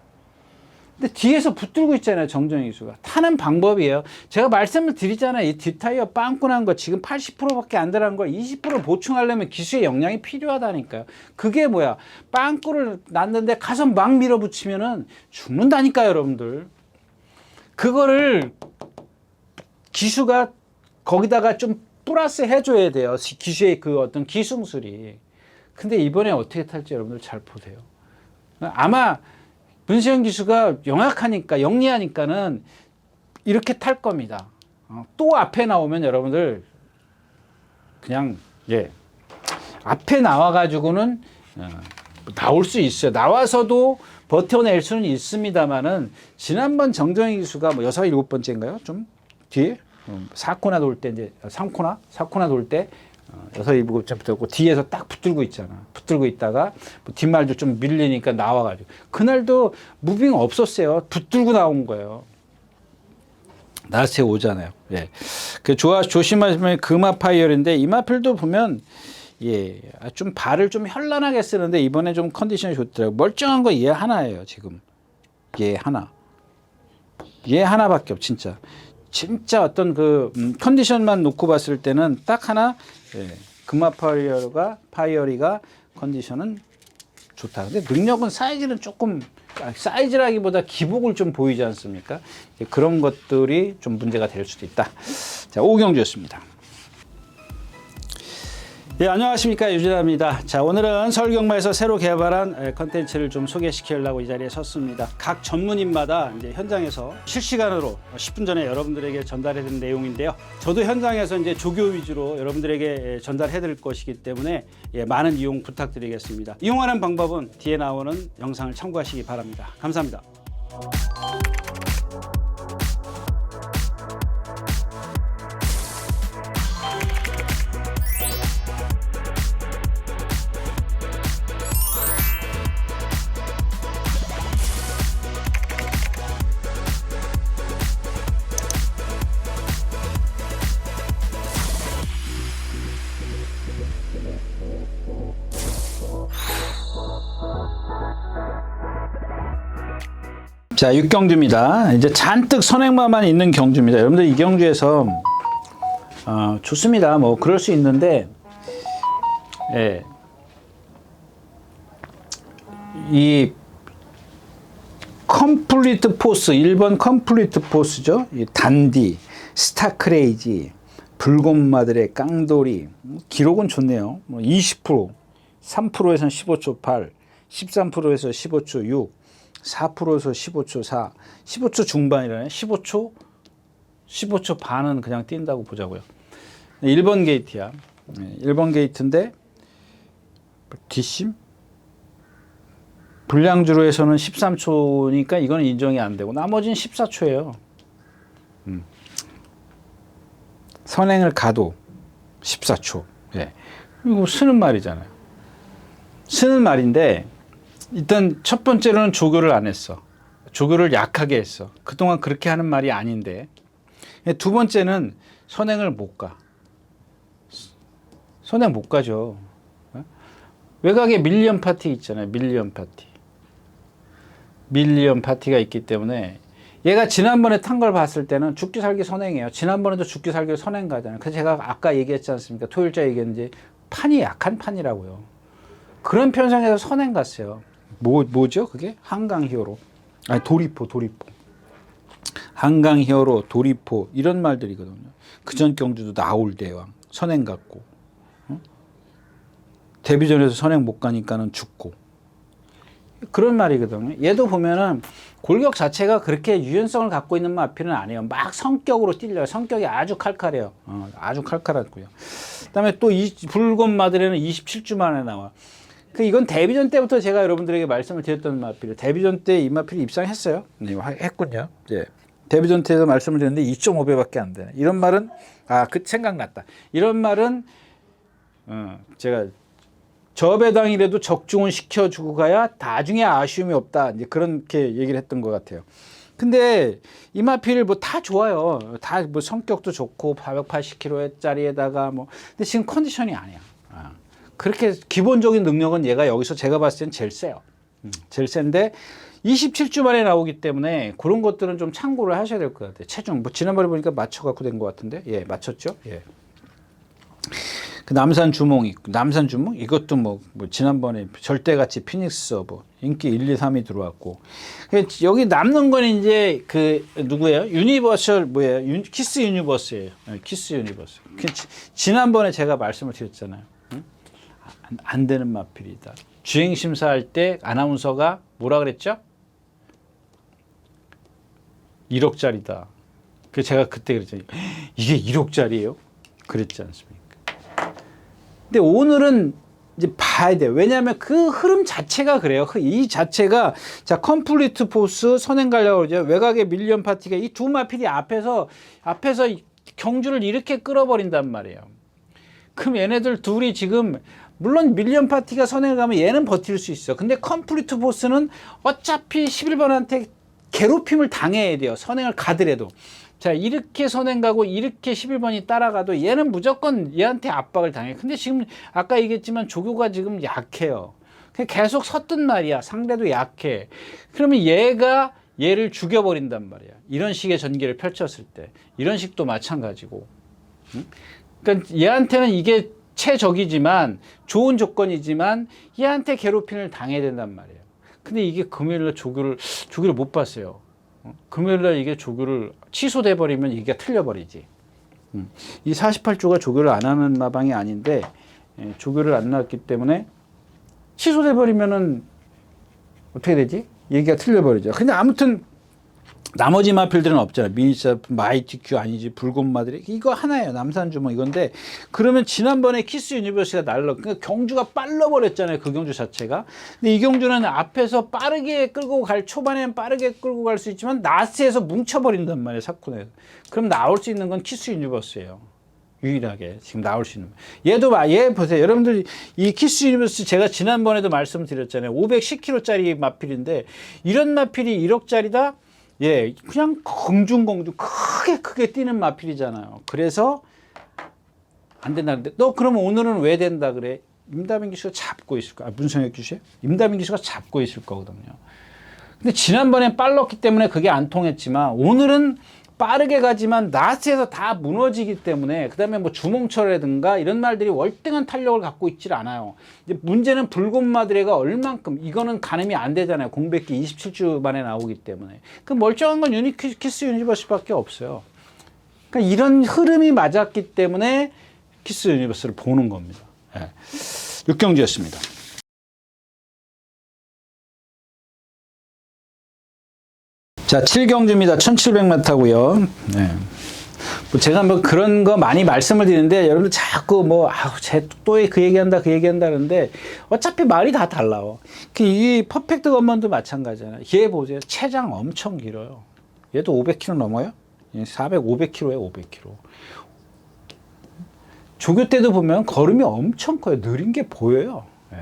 근데 뒤에서 붙들고 있잖아요, 정정희 기수가. 타는 방법이에요. 제가 말씀을 드리잖아요. 이 뒷타이어 빵꾸 난 거 지금 80%밖에 안 들어간 걸 20% 보충하려면 기수의 역량이 필요하다니까요. 그게 뭐야? 빵꾸를 났는데 가서 막 밀어붙이면은 죽는다니까요, 여러분들. 그거를 기수가 거기다가 좀 플러스 해줘야 돼요. 기수의 그 어떤 기술이. 근데 이번에 어떻게 탈지 여러분들 잘 보세요. 아마 문세영 기수가 영리하니까는 이렇게 탈 겁니다. 또 앞에 나오면 여러분들 그냥 앞에 나와가지고는 나올 수 있어요. 나와서도 버텨낼 수는 있습니다만은 지난번 정정희 기수가 뭐 6, 7번째인가요? 좀 뒤에 4코나 돌 때 이제 4코나 돌 때 6, 7번째 붙었고 뒤에서 딱 붙들고 있잖아. 붙들고 있다가 뭐 뒷말도 좀 밀리니까 나와가지고 그날도 무빙 없었어요. 붙들고 나온 거예요. 나스에 오잖아요. 예. 그 조심하시면 금화파이어인데 이 마필도 보면 좀 발을 좀 현란하게 쓰는데 이번에 좀 컨디션이 좋더라고요. 멀쩡한 거 얘 하나예요, 지금. 얘 하나밖에 없, 진짜 어떤 그 컨디션만 놓고 봤을 때는 딱 하나, 금화파이어리가 컨디션은 좋다. 근데 능력은 사이즈는 조금, 사이즈라기보다 기복을 좀 보이지 않습니까? 그런 것들이 좀 문제가 될 수도 있다. 자, 5경주였습니다. 예, 안녕하십니까, 유진아입니다. 자, 오늘은 서울경마에서 새로 개발한 컨텐츠를 좀 소개시키려고 이 자리에 섰습니다. 각 전문인마다 이제 현장에서 실시간으로 10분 전에 여러분들에게 전달해 드린 내용인데요. 저도 현장에서 이제 조교 위주로 여러분들에게 전달해 드릴 것이기 때문에 많은 이용 부탁드리겠습니다. 이용하는 방법은 뒤에 나오는 영상을 참고하시기 바랍니다. 감사합니다. 자, 6경주입니다. 이제 잔뜩 선행마만 있는 경주입니다. 여러분들 이 경주에서 좋습니다. 뭐 그럴 수 있는데, 예, 이 컴플리트 포스, 1번 컴플리트 포스죠. 이 단디, 스타크레이지, 불곰마들의 깡돌이, 기록은 좋네요. 20%, 3%에서는 15초 8, 13%에서 15초 6, 4%에서 15초 4, 15초 중반이라네. 15초 반은 그냥 뛴다고 보자고요. 1번 게이트야. 1번 게이트인데 뒷심? 불량주로에서는 13초니까 이건 인정이 안 되고 나머지는 14초예요. 선행을 가도 14초. 예. 이거 쓰는 말이잖아요. 쓰는 말인데 일단 첫 번째로는 조교를 안 했어. 조교를 약하게 했어. 그동안 그렇게 하는 말이 아닌데. 두 번째는 선행을 못 가. 선행 못 가죠. 외곽에 밀리언 파티 있잖아요. 밀리언 파티. 밀리언 파티가 있기 때문에 얘가 지난번에 탄 걸 봤을 때는 죽기 살기 선행이에요. 지난번에도 죽기 살기 선행 가잖아요. 그래서 제가 아까 얘기했지 않습니까? 토요일자 얘기했는지 판이 약한 판이라고요. 그런 편성에서 선행 갔어요. 뭐죠 그게? 한강 히어로, 아니 도리포. 한강 히어로, 도리포 이런 말들이거든요. 그전 경주도 나올 대왕 선행 갔고, 데뷔전에서 선행 못 가니까는 죽고, 그런 말이거든요. 얘도 보면은 골격 자체가 그렇게 유연성을 갖고 있는 마필은 아니에요. 막 성격으로 뛰려요. 성격이 아주 칼칼해요. 아주 칼칼하고요. 그다음에 또 이 붉은 마들에는 27주 만에 나와. 이건 데뷔전 때부터 제가 여러분들에게 말씀을 드렸던 마필이에요. 데뷔전 때 이 마필이 입상했어요. 네, 했군요. 예. 데뷔전 때에서 말씀을 드렸는데 2.5배밖에 안 되네. 이런 말은 그 생각났다. 이런 말은 제가 저배당이라도 적중은 시켜주고 가야 나중에 아쉬움이 없다. 이제 그렇게 얘기를 했던 것 같아요. 근데 이 마필 뭐 다 좋아요. 다 뭐 성격도 좋고 480kg짜리에다가 뭐 근데 지금 컨디션이 아니야. 그렇게 기본적인 능력은 얘가 여기서 제가 봤을 땐 제일 세요. 제일 센데 27주 만에 나오기 때문에 그런 것들은 좀 참고를 하셔야 될 것 같아요. 체중 뭐 지난번에 보니까 맞춰갖고 된 것 같은데, 예, 맞췄죠. 예. 그 남산 주몽 있고, 남산 주몽 이것도 뭐 지난번에 절대같이 피닉스 서버 인기 1, 2, 3이 들어왔고, 여기 남는 건 이제 그 누구예요? 유니버설 뭐예요? 키스 유니버스예요. 키스 유니버스. 지난번에 제가 말씀을 드렸잖아요. 안 되는 마필이다. 주행 심사할 때 아나운서가 뭐라 그랬죠? 1억짜리다. 그 제가 그때 그랬잖아요. 이게 1억짜리예요? 그랬지 않습니까? 근데 오늘은 이제 봐야 돼요. 왜냐하면 그 흐름 자체가 그래요. 이 자체가 자 컴플리트 포스 선행 가려고 그러죠. 외곽에 밀리언 파티가 이 두 마필이 앞에서 경주를 이렇게 끌어버린단 말이에요. 그럼 얘네들 둘이 지금 물론 밀리언 파티가 선행을 가면 얘는 버틸 수 있어. 근데 컴플리트 포스는 어차피 11번한테 괴롭힘을 당해야 돼요. 선행을 가더라도. 자, 이렇게 선행 가고 이렇게 11번이 따라가도 얘는 무조건 얘한테 압박을 당해. 근데 지금 아까 얘기했지만 조교가 지금 약해요. 계속 섰단 말이야. 상대도 약해. 그러면 얘가 얘를 죽여버린단 말이야. 이런 식의 전개를 펼쳤을 때. 이런 식도 마찬가지고. 그러니까 얘한테는 이게 최적이지만 좋은 조건이지만 얘한테 괴롭힘을 당해야 된단 말이에요. 근데 이게 금요일날 조교를 못 봤어요. 금요일날 이게 조교를 취소돼 버리면 이게 틀려버리지. 이 48조가 조교를 안 하는 마방이 아닌데 조교를 안 나왔기 때문에 취소돼 버리면은 어떻게 되지? 얘기가 틀려버리죠. 근데 아무튼 나머지 마필들은 없잖아요. 미니샤프, 마이티큐 아니지, 붉은마들이 이거 하나예요. 남산주 뭐 이건데 그러면 지난번에 키스 유니버시티가 그러니까 경주가 빨라버렸잖아요. 그 경주 자체가. 근데 이 경주는 앞에서 빠르게 끌고 초반에는 빠르게 끌고 갈 수 있지만 나스에서 뭉쳐버린단 말이에요. 사쿠네에서. 그럼 나올 수 있는 건 키스 유니버스예요. 유일하게 지금 나올 수 있는. 얘 보세요. 여러분들 이 키스 유니버스 제가 지난번에도 말씀드렸잖아요. 510kg짜리 마필인데 이런 마필이 1억짜리다? 예, 그냥 공중공중 크게 뛰는 마필이잖아요. 그래서 안 된다는데 너 그러면 오늘은 왜 된다 그래? 임다빈 기수가 잡고 있을 거야. 문성혁 기수요? 임다빈 기수가 잡고 있을 거거든요. 근데 지난번엔 빨랐기 때문에 그게 안 통했지만 오늘은 빠르게 가지만 나스에서 다 무너지기 때문에 그다음에 뭐 주몽철이라든가 이런 말들이 월등한 탄력을 갖고 있질 않아요. 이제 문제는 붉은마드레가 얼만큼 이거는 가늠이 안 되잖아요. 공백기 27주 만에 나오기 때문에. 그 멀쩡한 건 키스 유니버스밖에 없어요. 그러니까 이런 흐름이 맞았기 때문에 키스 유니버스를 보는 겁니다. 네. 6경주였습니다. 자, 7경주입니다. 1700m고요. 네. 뭐 제가 뭐 그런 거 많이 말씀을 드리는데 여러분들 자꾸 뭐 쟤 또 그 얘기한다 그 얘기한다 그러는데 어차피 말이 다 달라요. 이 퍼펙트 건먼도 마찬가지잖아요. 얘 보세요. 체장 엄청 길어요. 얘도 500km 넘어요? 500km에 500km. 조교 때도 보면 걸음이 엄청 커요. 느린 게 보여요. 네.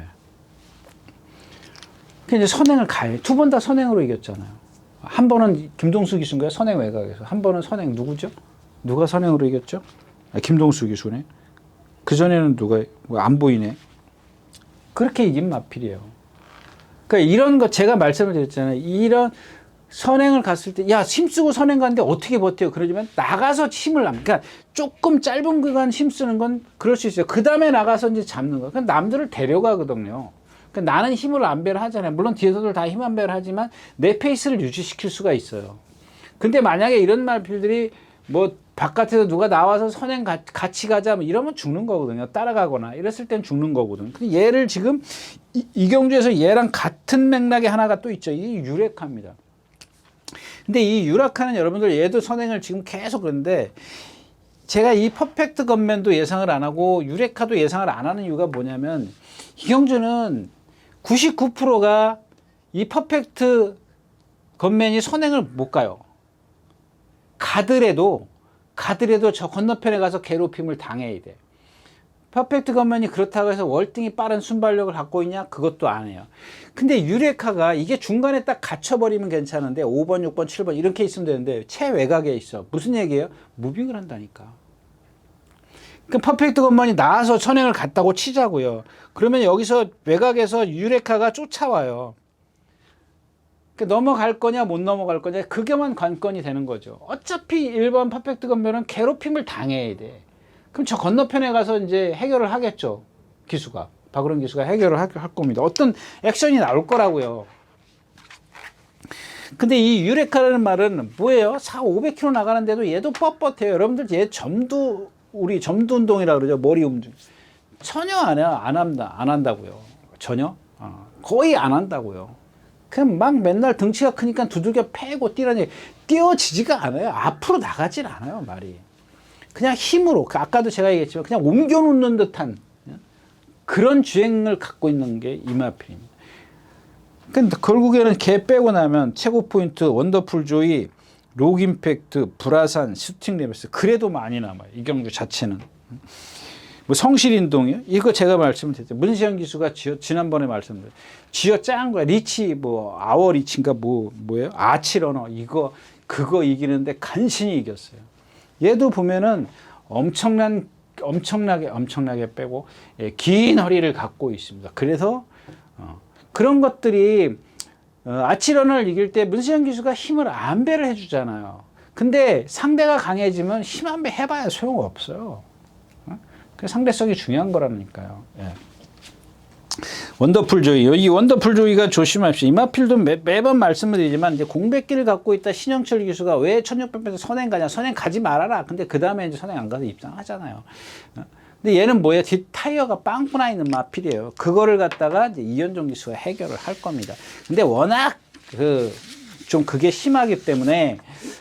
이제 선행을 가요. 두 번 다 선행으로 이겼잖아요. 한 번은 김동수 기수인가요? 선행 외곽에서. 한 번은 선행 누구죠? 누가 선행으로 이겼죠? 김동수 기수네. 그전에는 누가 안 보이네. 그렇게 이긴 마필이에요. 그러니까 이런 거 제가 말씀을 드렸잖아요. 이런 선행을 갔을 때 야, 힘쓰고 선행 갔는데 어떻게 버텨요? 그러지만 나가서 힘을 그러니까 조금 짧은 구간 힘쓰는 건 그럴 수 있어요. 그 다음에 나가서 이제 잡는 거. 그러니까 남들을 데려가거든요. 그러니까 나는 힘을 안배를 하잖아요. 물론 뒤에서도 다 힘 안배를 하지만 내 페이스를 유지시킬 수가 있어요. 근데 만약에 이런 마필들이 뭐 바깥에서 누가 나와서 선행 같이 가자 뭐 이러면 죽는 거거든요. 따라가거나 이랬을 땐 죽는 거거든. 근데 얘를 지금 이 경주에서 얘랑 같은 맥락의 하나가 또 있죠. 이 유레카입니다. 근데 이 유라카는 여러분들 얘도 선행을 지금 계속 그런데 제가 이 퍼펙트 건맨도 예상을 안 하고 유레카도 예상을 안 하는 이유가 뭐냐면 이 경주는 99%가 이 퍼펙트 건맨이 선행을 못 가요. 가더라도 저 건너편에 가서 괴롭힘을 당해야 돼. 퍼펙트 건맨이 그렇다고 해서 월등히 빠른 순발력을 갖고 있냐? 그것도 안 해요. 근데 유레카가 이게 중간에 딱 갇혀버리면 괜찮은데 5번, 6번, 7번 이렇게 있으면 되는데 최외곽에 있어. 무슨 얘기예요? 무빙을 한다니까. 그러니까 퍼펙트 건맨이 나와서 선행을 갔다고 치자고요. 그러면 여기서 외곽에서 유레카가 쫓아와요. 그러니까 넘어갈 거냐 못 넘어갈 거냐 그게만 관건이 되는 거죠. 어차피 1번 퍼펙트 건맨은 괴롭힘을 당해야 돼. 그럼 저 건너편에 가서 이제 해결을 하겠죠. 기수가. 박으론 기수가 해결을 할 겁니다. 어떤 액션이 나올 거라고요. 근데 이 유레카라는 말은 뭐예요? 500km 나가는데도 얘도 뻣뻣해요. 여러분들 얘 우리 점두 운동이라고 그러죠. 머리 움직. 전혀 안 해요. 안 한다고요. 전혀. 거의 안 한다고요. 그냥 막 맨날 등치가 크니까 두들겨 패고 뛰라니 뛰어지지가 않아요. 앞으로 나가질 않아요. 말이. 그냥 힘으로 아까도 제가 얘기했지만 그냥 옮겨놓는 듯한 그런 주행을 갖고 있는 게 이마필입니다. 근데 결국에는 걔 빼고 나면 최고 포인트, 원더풀 조이, 록 임팩트, 불화산, 슈팅 레벨스 그래도 많이 남아요. 이 경주 자체는. 뭐 성실인동이요? 이거 제가 말씀드렸죠. 문시영 기수가 지난번에 말씀드렸죠. 쥐어 짠 거야. 리치 아워 리치인가 뭐예요? 아치러너 그거 이기는데 간신히 이겼어요. 얘도 보면은 엄청나게 빼고 긴 허리를 갖고 있습니다. 그래서 그런 것들이 아치런을 이길 때 문세영 기수가 힘을 안배를 해주잖아요. 근데 상대가 강해지면 힘 안배 해봐야 소용없어요. 그 상대성이 중요한 거라니까요. 예. 원더풀 조이. 이 원더풀 조이가 조심합시다. 이마필도 매번 말씀을 드리지만 이제 공백기를 갖고 있다 신영철 기수가 왜 1600m 선행 가냐? 선행 가지 말아라. 근데 그 다음에 이제 선행 안 가서 입상하잖아요. 근데 얘는 뭐야? 뒷 타이어가 빵꾸 나 있는 마필이에요. 그거를 갖다가 이제 이연종 기수가 해결을 할 겁니다. 근데 워낙 좀 그게 심하기 때문에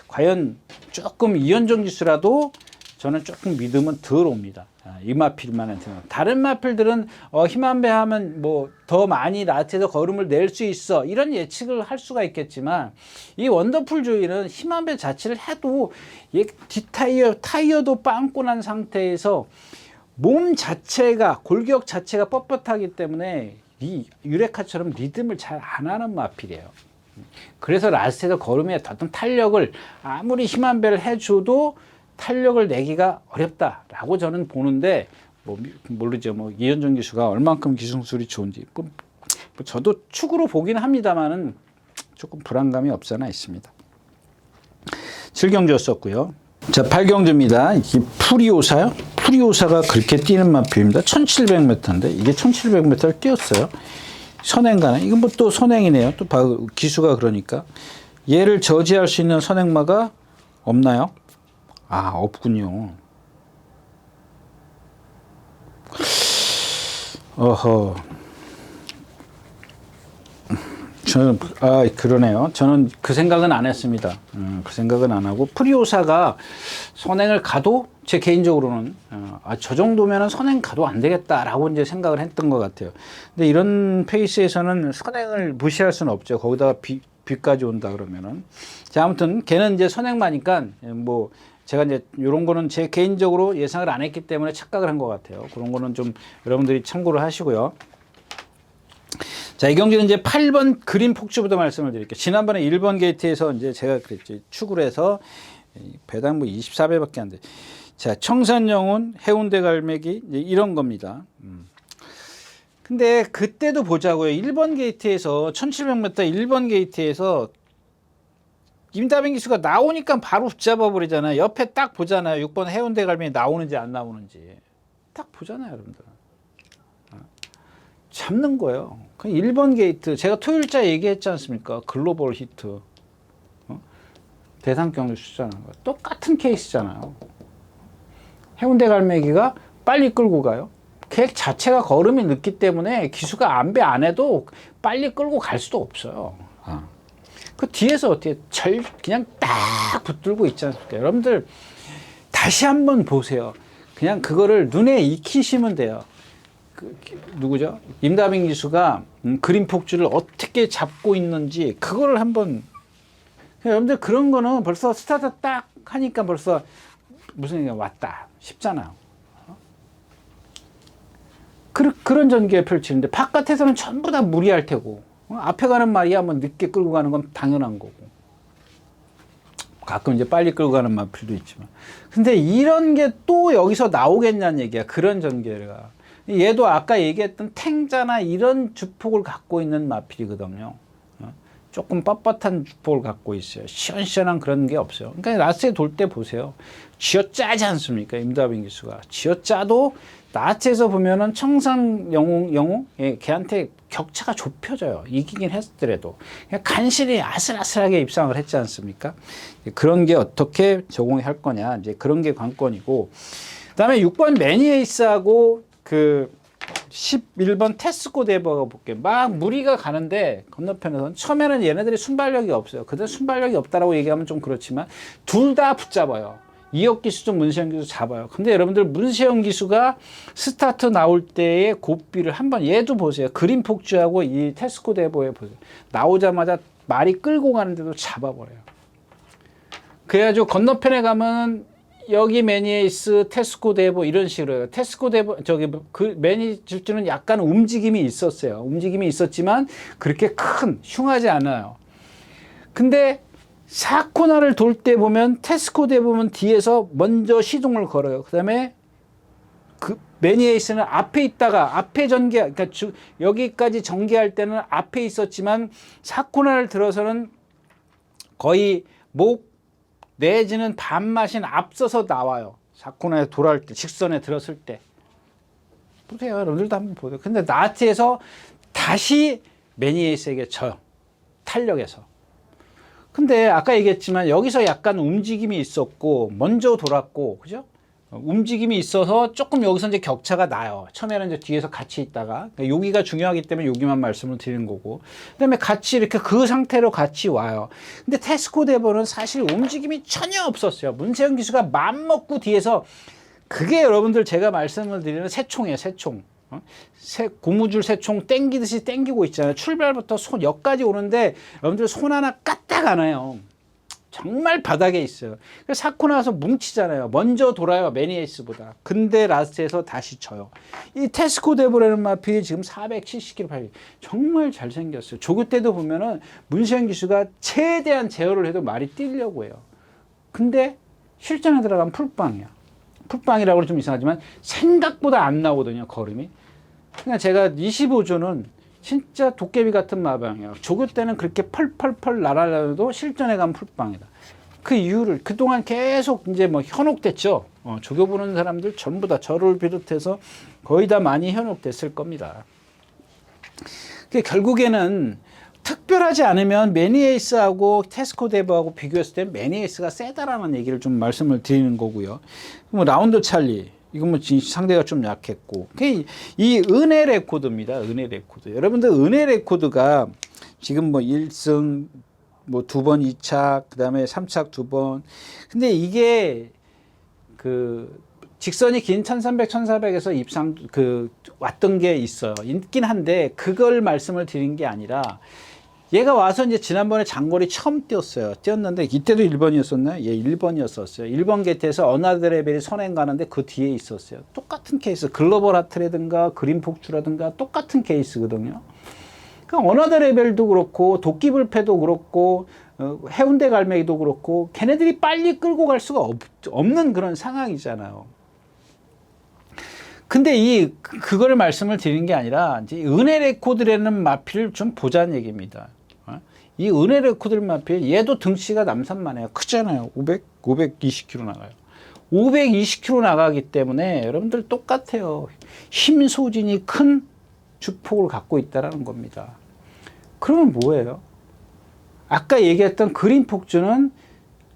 과연 조금 이연종 기수라도 저는 조금 믿음은 덜 옵니다. 이 마필만한테는. 다른 마필들은 힘한 배 하면 뭐 더 많이 라트에서 걸음을 낼 수 있어, 이런 예측을 할 수가 있겠지만, 이 원더풀 조이는 힘한 배 자체를 해도 타이어도 빵꾸 난 상태에서 몸 자체가, 골격 자체가 뻣뻣하기 때문에 이 유레카처럼 리듬을 잘 안 하는 마필이에요. 그래서 라스트에서 걸음에 어떤 탄력을 아무리 힘한 배를 해줘도 탄력을 내기가 어렵다라고 저는 보는데, 뭐 모르죠. 뭐 이현종 기수가 얼만큼 기술술이 좋은지. 뭐 저도 축으로 보긴 합니다만은 조금 불안감이 없잖아 있습니다. 7경주였었고요. 자, 8경주입니다. 이게 프리오사요? 프리오사가 그렇게 뛰는 마필입니다. 1700m인데 이게 1700m를 뛰었어요. 선행가는 이건 뭐 또 선행이네요. 또 기수가 그러니까 얘를 저지할 수 있는 선행마가 없나요? 아, 없군요. 어허. 저는, 그러네요. 저는 그 생각은 안 했습니다. 그 생각은 안 하고, 프리오사가 선행을 가도, 제 개인적으로는, 저 정도면은 선행 가도 안 되겠다라고 이제 생각을 했던 것 같아요. 근데 이런 페이스에서는 선행을 무시할 수는 없죠. 거기다가 비까지 온다 그러면은. 자, 아무튼, 걔는 이제 선행마니까, 뭐, 제가 이제 이런 거는 제 개인적으로 예상을 안 했기 때문에 착각을 한 것 같아요. 그런 거는 좀 여러분들이 참고를 하시고요. 자, 이 경기는 이제 8번 그린 폭주부터 말씀을 드릴게요. 지난번에 1번 게이트에서 이제 제가 그랬죠. 축을 해서 배당 뭐 24배밖에 안 돼. 자, 청산영혼, 해운대 갈매기, 이제 이런 겁니다. 근데 그때도 보자고요. 1번 게이트에서 1700m 1번 게이트에서 임다빈 기수가 나오니까 바로 붙잡아 버리잖아요. 옆에 딱 보잖아요. 6번 해운대 갈매기 나오는지 안 나오는지 딱 보잖아요, 여러분들. 잡는 거예요. 1번 게이트 제가 토요일자 얘기했지 않습니까? 글로벌 히트, 대상경주 수잖아요. 똑같은 케이스잖아요. 해운대 갈매기가 빨리 끌고 가요. 걔 자체가 걸음이 늦기 때문에 기수가 안배 안 해도 빨리 끌고 갈 수도 없어요. 그 뒤에서 어떻게 그냥 딱 붙들고 있지 않습니까? 여러분들 다시 한번 보세요. 그냥 그거를 눈에 익히시면 돼요. 누구죠? 임다빈 기수가 그린 폭주를 어떻게 잡고 있는지 그거를 한번. 여러분들 그런 거는 벌써 스타트 딱 하니까 벌써 무슨 얘기가 왔다 싶잖아요. 그런 전개에 펼치는데 바깥에서는 전부 다 무리할 테고, 앞에 가는 말이 한번 늦게 끌고 가는 건 당연한 거고, 가끔 이제 빨리 끌고 가는 마필도 있지만, 근데 이런 게 또 여기서 나오겠냐는 얘기야. 그런 전개가. 얘도 아까 얘기했던 탱자나 이런 주폭을 갖고 있는 마필이거든요. 조금 뻣뻣한 주폭을 갖고 있어요. 시원시원한 그런 게 없어요. 그러니까 라스에 돌 때 보세요. 쥐어짜지 않습니까? 임다빈 기수가. 쥐어짜도 나치에서 보면은 청산 영웅, 걔한테 격차가 좁혀져요. 이기긴 했더라도. 그냥 간신히 아슬아슬하게 입상을 했지 않습니까? 그런 게 어떻게 적용할 거냐. 이제 그런 게 관건이고. 그 다음에 6번 매니에이스하고 11번 테스코 데버가 볼게요. 막 무리가 가는데 건너편에서는 처음에는 얘네들이 순발력이 없어요. 그들 순발력이 없다라고 얘기하면 좀 그렇지만 둘 다 붙잡아요. 이혁 기수도 문세영 기수 잡아요. 근데 여러분들 문세영 기수가 스타트 나올 때의 고삐를 한번 얘도 보세요. 그린 폭주하고 이 테스코 데버에 보세요. 나오자마자 말이 끌고 가는데도 잡아버려요. 그래가지고 건너편에 가면 여기 매니에이스, 테스코 데버 이런 식으로 해요. 테스코 데버 그 매니 질주는 약간 움직임이 있었어요. 움직임이 있었지만 그렇게 흉하지 않아요. 근데 4코너를 돌 때 보면 테스코 데버는 뒤에서 먼저 시동을 걸어요. 그다음에 그 매니에이스는 앞에 있다가 앞에 전개, 그러니까 여기까지 전개할 때는 앞에 있었지만 4코너를 들어서는 거의 목 내지는 반마신 앞서서 나와요. 4코너에 돌아올 때, 직선에 들었을 때. 보세요. 여러분들도 한번 보세요. 근데 나트에서 다시 매니에이스에게 져요. 탄력에서. 근데 아까 얘기했지만 여기서 약간 움직임이 있었고, 먼저 돌았고, 그죠? 움직임이 있어서 조금 여기서 이제 격차가 나요. 처음에는 이제 뒤에서 같이 있다가 여기가 중요하기 때문에 여기만 말씀을 드리는 거고, 그다음에 같이 이렇게 그 상태로 같이 와요. 근데 테스코 대보는 사실 움직임이 전혀 없었어요. 문세영 기수가 맘 먹고 뒤에서, 그게 여러분들 제가 말씀을 드리는 새총이에요. 새총. 고무줄 새총 땡기듯이 땡기고 있잖아요. 출발부터 역까지 오는데 여러분들 손 하나 까딱 안 해요. 정말 바닥에 있어요. 그래서 쌓고 나서 뭉치잖아요. 먼저 돌아요, 매니에이스보다. 근데 라스트에서 다시 쳐요. 이 테스코 데브라는 마필이 지금 470km 팔, 정말 잘생겼어요. 조교 때도 보면은 문시영 기수가 최대한 제어를 해도 말이 뛰려고 해요. 근데 실전에 들어가면 풀빵이야. 풀빵이라고 좀 이상하지만 생각보다 안 나오거든요, 걸음이. 그러니까 제가 25조는 진짜 도깨비 같은 마방이에요. 조교 때는 그렇게 펄펄펄 날아다녀도 실전에 가면 풀빵이다. 그 이유를 그동안 계속 이제 뭐 현혹됐죠. 조교 보는 사람들 전부 다 저를 비롯해서 거의 다 많이 현혹됐을 겁니다. 결국에는 특별하지 않으면 매니에이스하고 테스코 데브하고 비교했을 때 매니에이스가 세다라는 얘기를 좀 말씀을 드리는 거고요. 뭐 라운드 찰리, 이건 뭐 상대가 좀 약했고, 이 은혜 레코드입니다. 은혜 레코드. 여러분들 은혜 레코드가 지금 뭐 1승 뭐 2번 2착, 그다음에 3착 2번. 근데 이게 그 직선이 긴 1300, 1400에서 입상 왔던 게 있어요. 있긴 한데 그걸 말씀을 드린 게 아니라, 얘가 와서 이제 지난번에 장거리 처음 뛰었는데 이때도 1번이었었나요? 예, 1번이었었어요. 1번 게이트에서 어나더 레벨이 선행 가는데 그 뒤에 있었어요. 똑같은 케이스. 글로벌 하트라든가 그린 폭주라든가 똑같은 케이스거든요. 그러니까 어나더 레벨도 그렇고 도끼불패도 그렇고 해운대 갈매기도 그렇고 걔네들이 빨리 끌고 갈 수가 없는 그런 상황이잖아요. 근데 그걸 말씀을 드리는 게 아니라, 이제 은혜 레코드라는 마필을 좀 보자는 얘기입니다. 이 은혜 레코드 마필, 얘도 등치가 남산만해요. 크잖아요. 520km 나가요. 520km 나가기 때문에 여러분들 똑같아요. 힘 소진이 큰 주폭을 갖고 있다는 겁니다. 그러면 뭐예요? 아까 얘기했던 그린 폭주는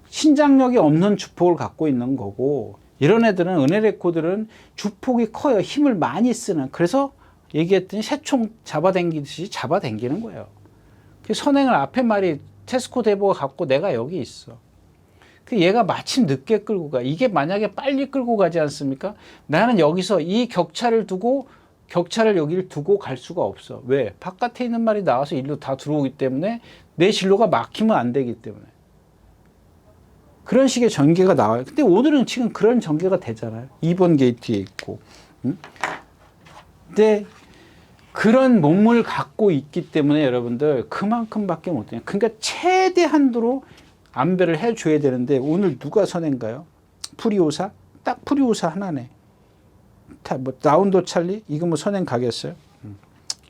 신장력이 없는 주폭을 갖고 있는 거고, 이런 애들은 은혜 레코드는 주폭이 커요. 힘을 많이 쓰는. 그래서 얘기했더니 새총 잡아당기듯이 잡아당기는 거예요. 선행을 앞에 말이 테스코 데보가 갖고 내가 여기 있어. 얘가 마침 늦게 끌고 가. 이게 만약에 빨리 끌고 가지 않습니까? 나는 여기서 이 격차를 여기를 두고 갈 수가 없어. 왜? 바깥에 있는 말이 나와서 일로 다 들어오기 때문에 내 진로가 막히면 안 되기 때문에. 그런 식의 전개가 나와요. 근데 오늘은 지금 그런 전개가 되잖아요. 2번 게이트에 있고. 근데 그런 몸을 갖고 있기 때문에 여러분들 그만큼밖에 못해요. 그러니까 최대한도로 안배를 해줘야 되는데, 오늘 누가 선행가요? 프리오사? 딱 프리오사 하나네. 뭐 라운드 찰리? 이거 뭐 선행 가겠어요?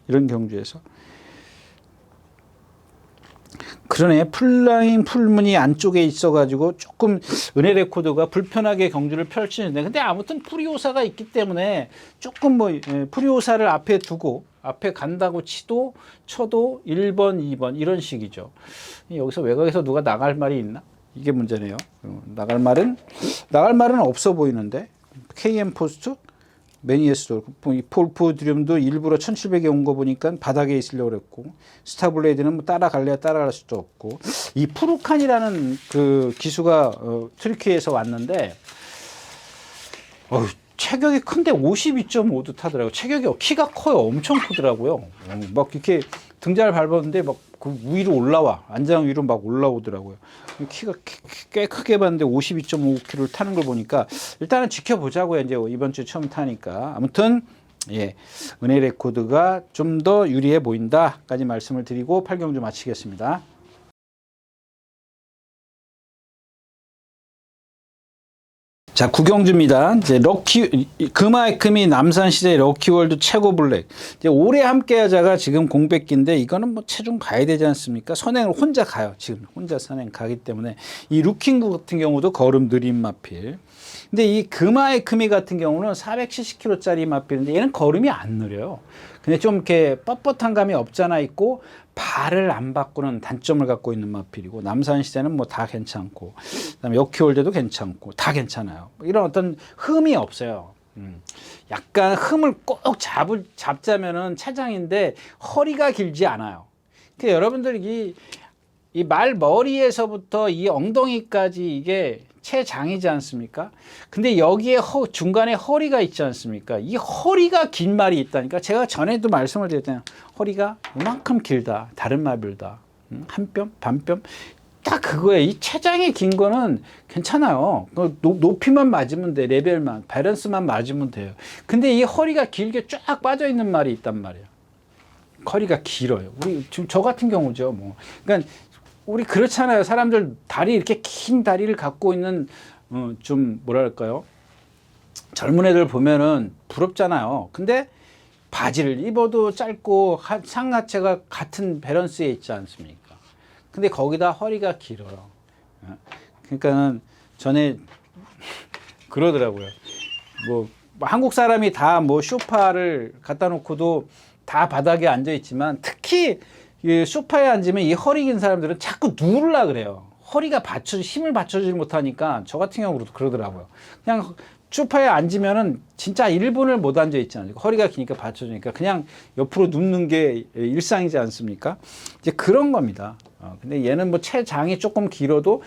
이런 경주에서. 그러네. 풀라인 풀문이 안쪽에 있어가지고 조금 은혜 레코드가 불편하게 경주를 펼치는데, 근데 아무튼 프리오사가 있기 때문에 조금 뭐 프리오사를 앞에 두고 앞에 간다고 쳐도 1번, 2번 이런 식이죠. 여기서 외곽에서 누가 나갈 말이 있나? 이게 문제네요. 나갈 말은 없어 보이는데. KM 포스트, 매니에스도, 폴프 드림도 일부러 1700에 온 거 보니까 바닥에 있으려고 그랬고, 스타블레이드는 뭐 따라갈 수도 없고, 이 푸르칸이라는 그 기수가 트리키에서 왔는데, 체격이 큰데 52.5도 타더라고요. 체격이 키가 커요. 엄청 크더라고요. 막 이렇게 등자를 밟았는데 막 그 위로 올라와. 안장 위로 막 올라오더라고요. 키가 꽤 크게 봤는데 52.5kg를 타는 걸 보니까 일단은 지켜보자고요. 이제 이번 주 처음 타니까. 아무튼 예, 은혜 레코드가 좀 더 유리해 보인다까지 말씀을 드리고 8경주 마치겠습니다. 자, 9경주입니다. 이제 금화의금이 남산시대 럭키월드 최고 블랙. 이제 올해 함께하자가 지금 공백기인데, 이거는 뭐 체중 봐야 되지 않습니까? 선행을 혼자 가요. 지금 혼자 선행 가기 때문에. 이 루킹구 같은 경우도 걸음 느린 마필. 근데 이 금화의금이 같은 경우는 470kg짜리 마필인데 얘는 걸음이 안 느려요. 근데 좀 이렇게 뻣뻣한 감이 없잖아 있고, 발을 안 바꾸는 단점을 갖고 있는 마필이고, 남산시대는 뭐 다 괜찮고, 그다음에 여키홀드도 괜찮고 다 괜찮아요. 이런 어떤 흠이 없어요. 약간 흠을 꼭 잡자면은 차장인데 허리가 길지 않아요. 그러니까 여러분들이 이 말머리에서부터 이 엉덩이까지 이게 채장이지 않습니까? 근데 여기에 중간에 허리가 있지 않습니까? 이 허리가 긴 말이 있다니까. 제가 전에도 말씀을 드렸잖아요. 허리가 이만큼 길다. 다른 말보다 한 뼘, 반 뼘. 딱 그거예요. 이 채장이 긴 거는 괜찮아요. 높이만 맞으면 돼. 레벨만, 밸런스만 맞으면 돼요. 근데 이 허리가 길게 쫙 빠져 있는 말이 있단 말이에요. 허리가 길어요. 우리 지금 저 같은 경우죠. 뭐, 그러니까 우리 그렇잖아요. 사람들 다리 이렇게 긴 다리를 갖고 있는 좀 뭐랄까요? 젊은 애들 보면은 부럽잖아요. 근데 바지를 입어도 짧고 상하체가 같은 밸런스에 있지 않습니까? 근데 거기다 허리가 길어요. 그러니까는 전에 그러더라고요. 뭐 한국 사람이 다 뭐 소파를 갖다 놓고도 다 바닥에 앉아 있지만 특히 이 소파에 앉으면 이 허리 긴 사람들은 자꾸 누우려 그래요. 허리가 힘을 받쳐주지 못하니까. 저 같은 경우도 그러더라고요. 그냥 소파에 앉으면은 진짜 1분을 못 앉아 있지 않습니까? 허리가 기니까 받쳐주니까 그냥 옆으로 눕는 게 일상이지 않습니까? 이제 그런 겁니다. 근데 얘는 뭐 체장이 조금 길어도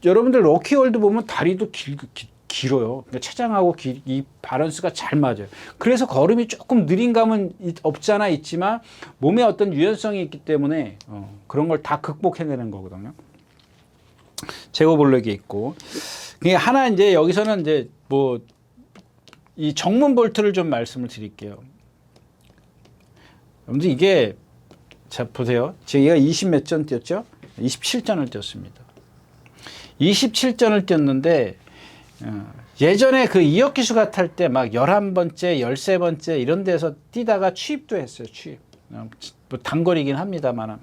여러분들 럭키월드 보면 다리도 길어요. 그러니까 체장하고 이 밸런스가 잘 맞아요. 그래서 걸음이 조금 느린 감은 없잖아 있지만 몸에 어떤 유연성이 있기 때문에 그런 걸 다 극복해내는 거거든요. 제고볼록이 있고. 하나 이제 여기서는 이제 뭐 이 정문 볼트를 좀 말씀을 드릴게요. 여러분들 이게 자 보세요. 제가 20 몇 전 뛰었죠? 27전을 뛰었습니다. 27전을 뛰었는데 예전에 그 이혁 기수가 탈 때 막 11번째, 13번째 이런 데서 뛰다가 취입도 했어요. 취입. 뭐 단거리긴 합니다만.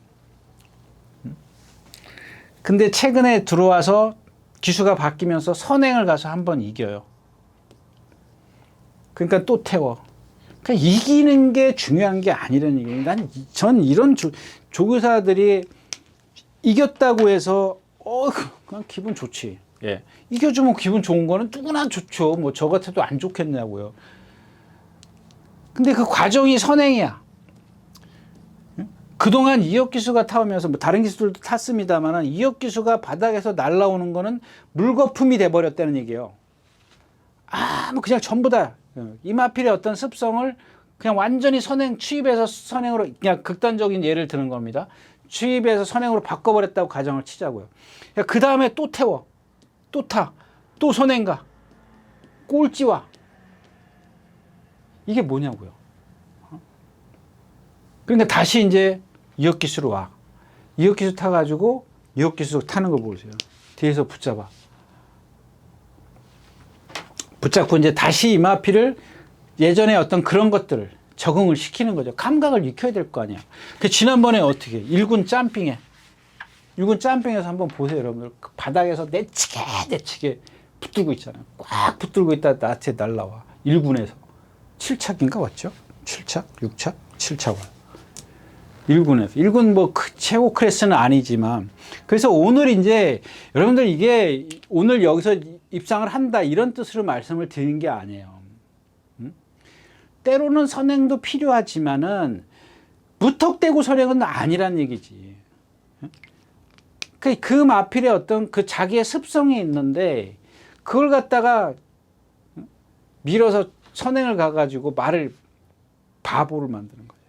근데 최근에 들어와서 기수가 바뀌면서 선행을 가서 한번 이겨요. 그러니까 또 태워. 그러니까 이기는 게 중요한 게 아니라는 얘기예요. 전 이런 조교사들이 이겼다고 해서 그냥 기분 좋지. 예. 이겨주면 기분 좋은 거는 누구나 좋죠. 뭐 저 같아도 안 좋겠냐고요. 근데 그 과정이 선행이야. 그동안 이혁 기수가 타오면서 뭐 다른 기수들도 탔습니다만 이혁 기수가 바닥에서 날라오는 거는 물거품이 돼버렸다는 얘기예요. 뭐 그냥 전부 다 이마필의 어떤 습성을 그냥 완전히 취입에서 선행으로 그냥 극단적인 예를 드는 겁니다. 취입에서 선행으로 바꿔버렸다고 가정을 치자고요. 그 다음에 또 태워. 또 타. 또 선행 가. 꼴찌 와. 이게 뭐냐고요. 그러니까 다시 이제 이혁 기수로 와. 이혁 기수 타가지고 이혁 기수 타는 거 보세요. 뒤에서 붙잡아. 붙잡고 이제 다시 이마피를 예전에 어떤 그런 것들을 적응을 시키는 거죠. 감각을 익혀야 될 거 아니야. 그 지난번에 어떻게 1군 짬핑에 1군 짬핑에서 한번 보세요, 여러분들. 그 바닥에서 내치게 붙들고 있잖아요. 꽉 붙들고 있다 나한테 날라와. 1군에서 7착인가 왔죠? 7착, 6착, 7착 와요. 1군에서. 1군 뭐 최고 클래스는 아니지만. 그래서 오늘 이제 여러분들 이게 오늘 여기서 입상을 한다 이런 뜻으로 말씀을 드린 게 아니에요. 때로는 선행도 필요하지만은 무턱대고 선행은 아니란 얘기지. 그 마필의 어떤 그 자기의 습성이 있는데 그걸 갖다가 밀어서 선행을 가가지고 말을 바보를 만드는 거예요.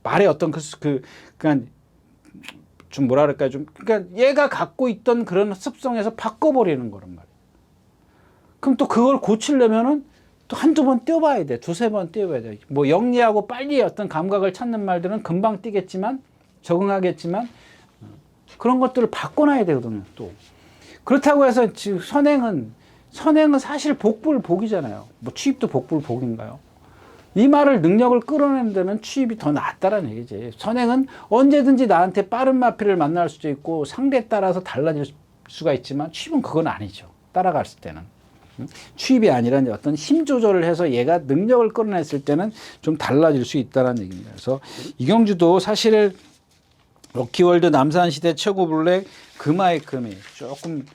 말의 어떤 그러니까 좀 뭐라 그럴까요? 그러니까 얘가 갖고 있던 그런 습성에서 바꿔버리는 거란 말이에요. 그럼 또 그걸 고치려면은 또 한두 번 뛰어봐야 돼. 두세 번 뛰어봐야 돼. 뭐 영리하고 빨리 어떤 감각을 찾는 말들은 금방 뛰겠지만, 적응하겠지만, 그런 것들을 바꿔놔야 되거든요, 또. 그렇다고 해서 지금 선행은 사실 복이잖아요. 뭐 취입도 복인가요? 이 말을 능력을 끌어낸다면 취입이 더 낫다라는 얘기지. 선행은 언제든지 나한테 빠른 마필을 만날 수도 있고 상대에 따라서 달라질 수가 있지만 취입은 그건 아니죠. 따라갔을 때는. 추입이 아니라 이제 어떤 힘 조절을 해서 얘가 능력을 끌어냈을 때는 좀 달라질 수 있다는 얘기입니다. 그래서 이경주도 사실 럭키월드 남산시대 최고 블랙 그만큼이 조금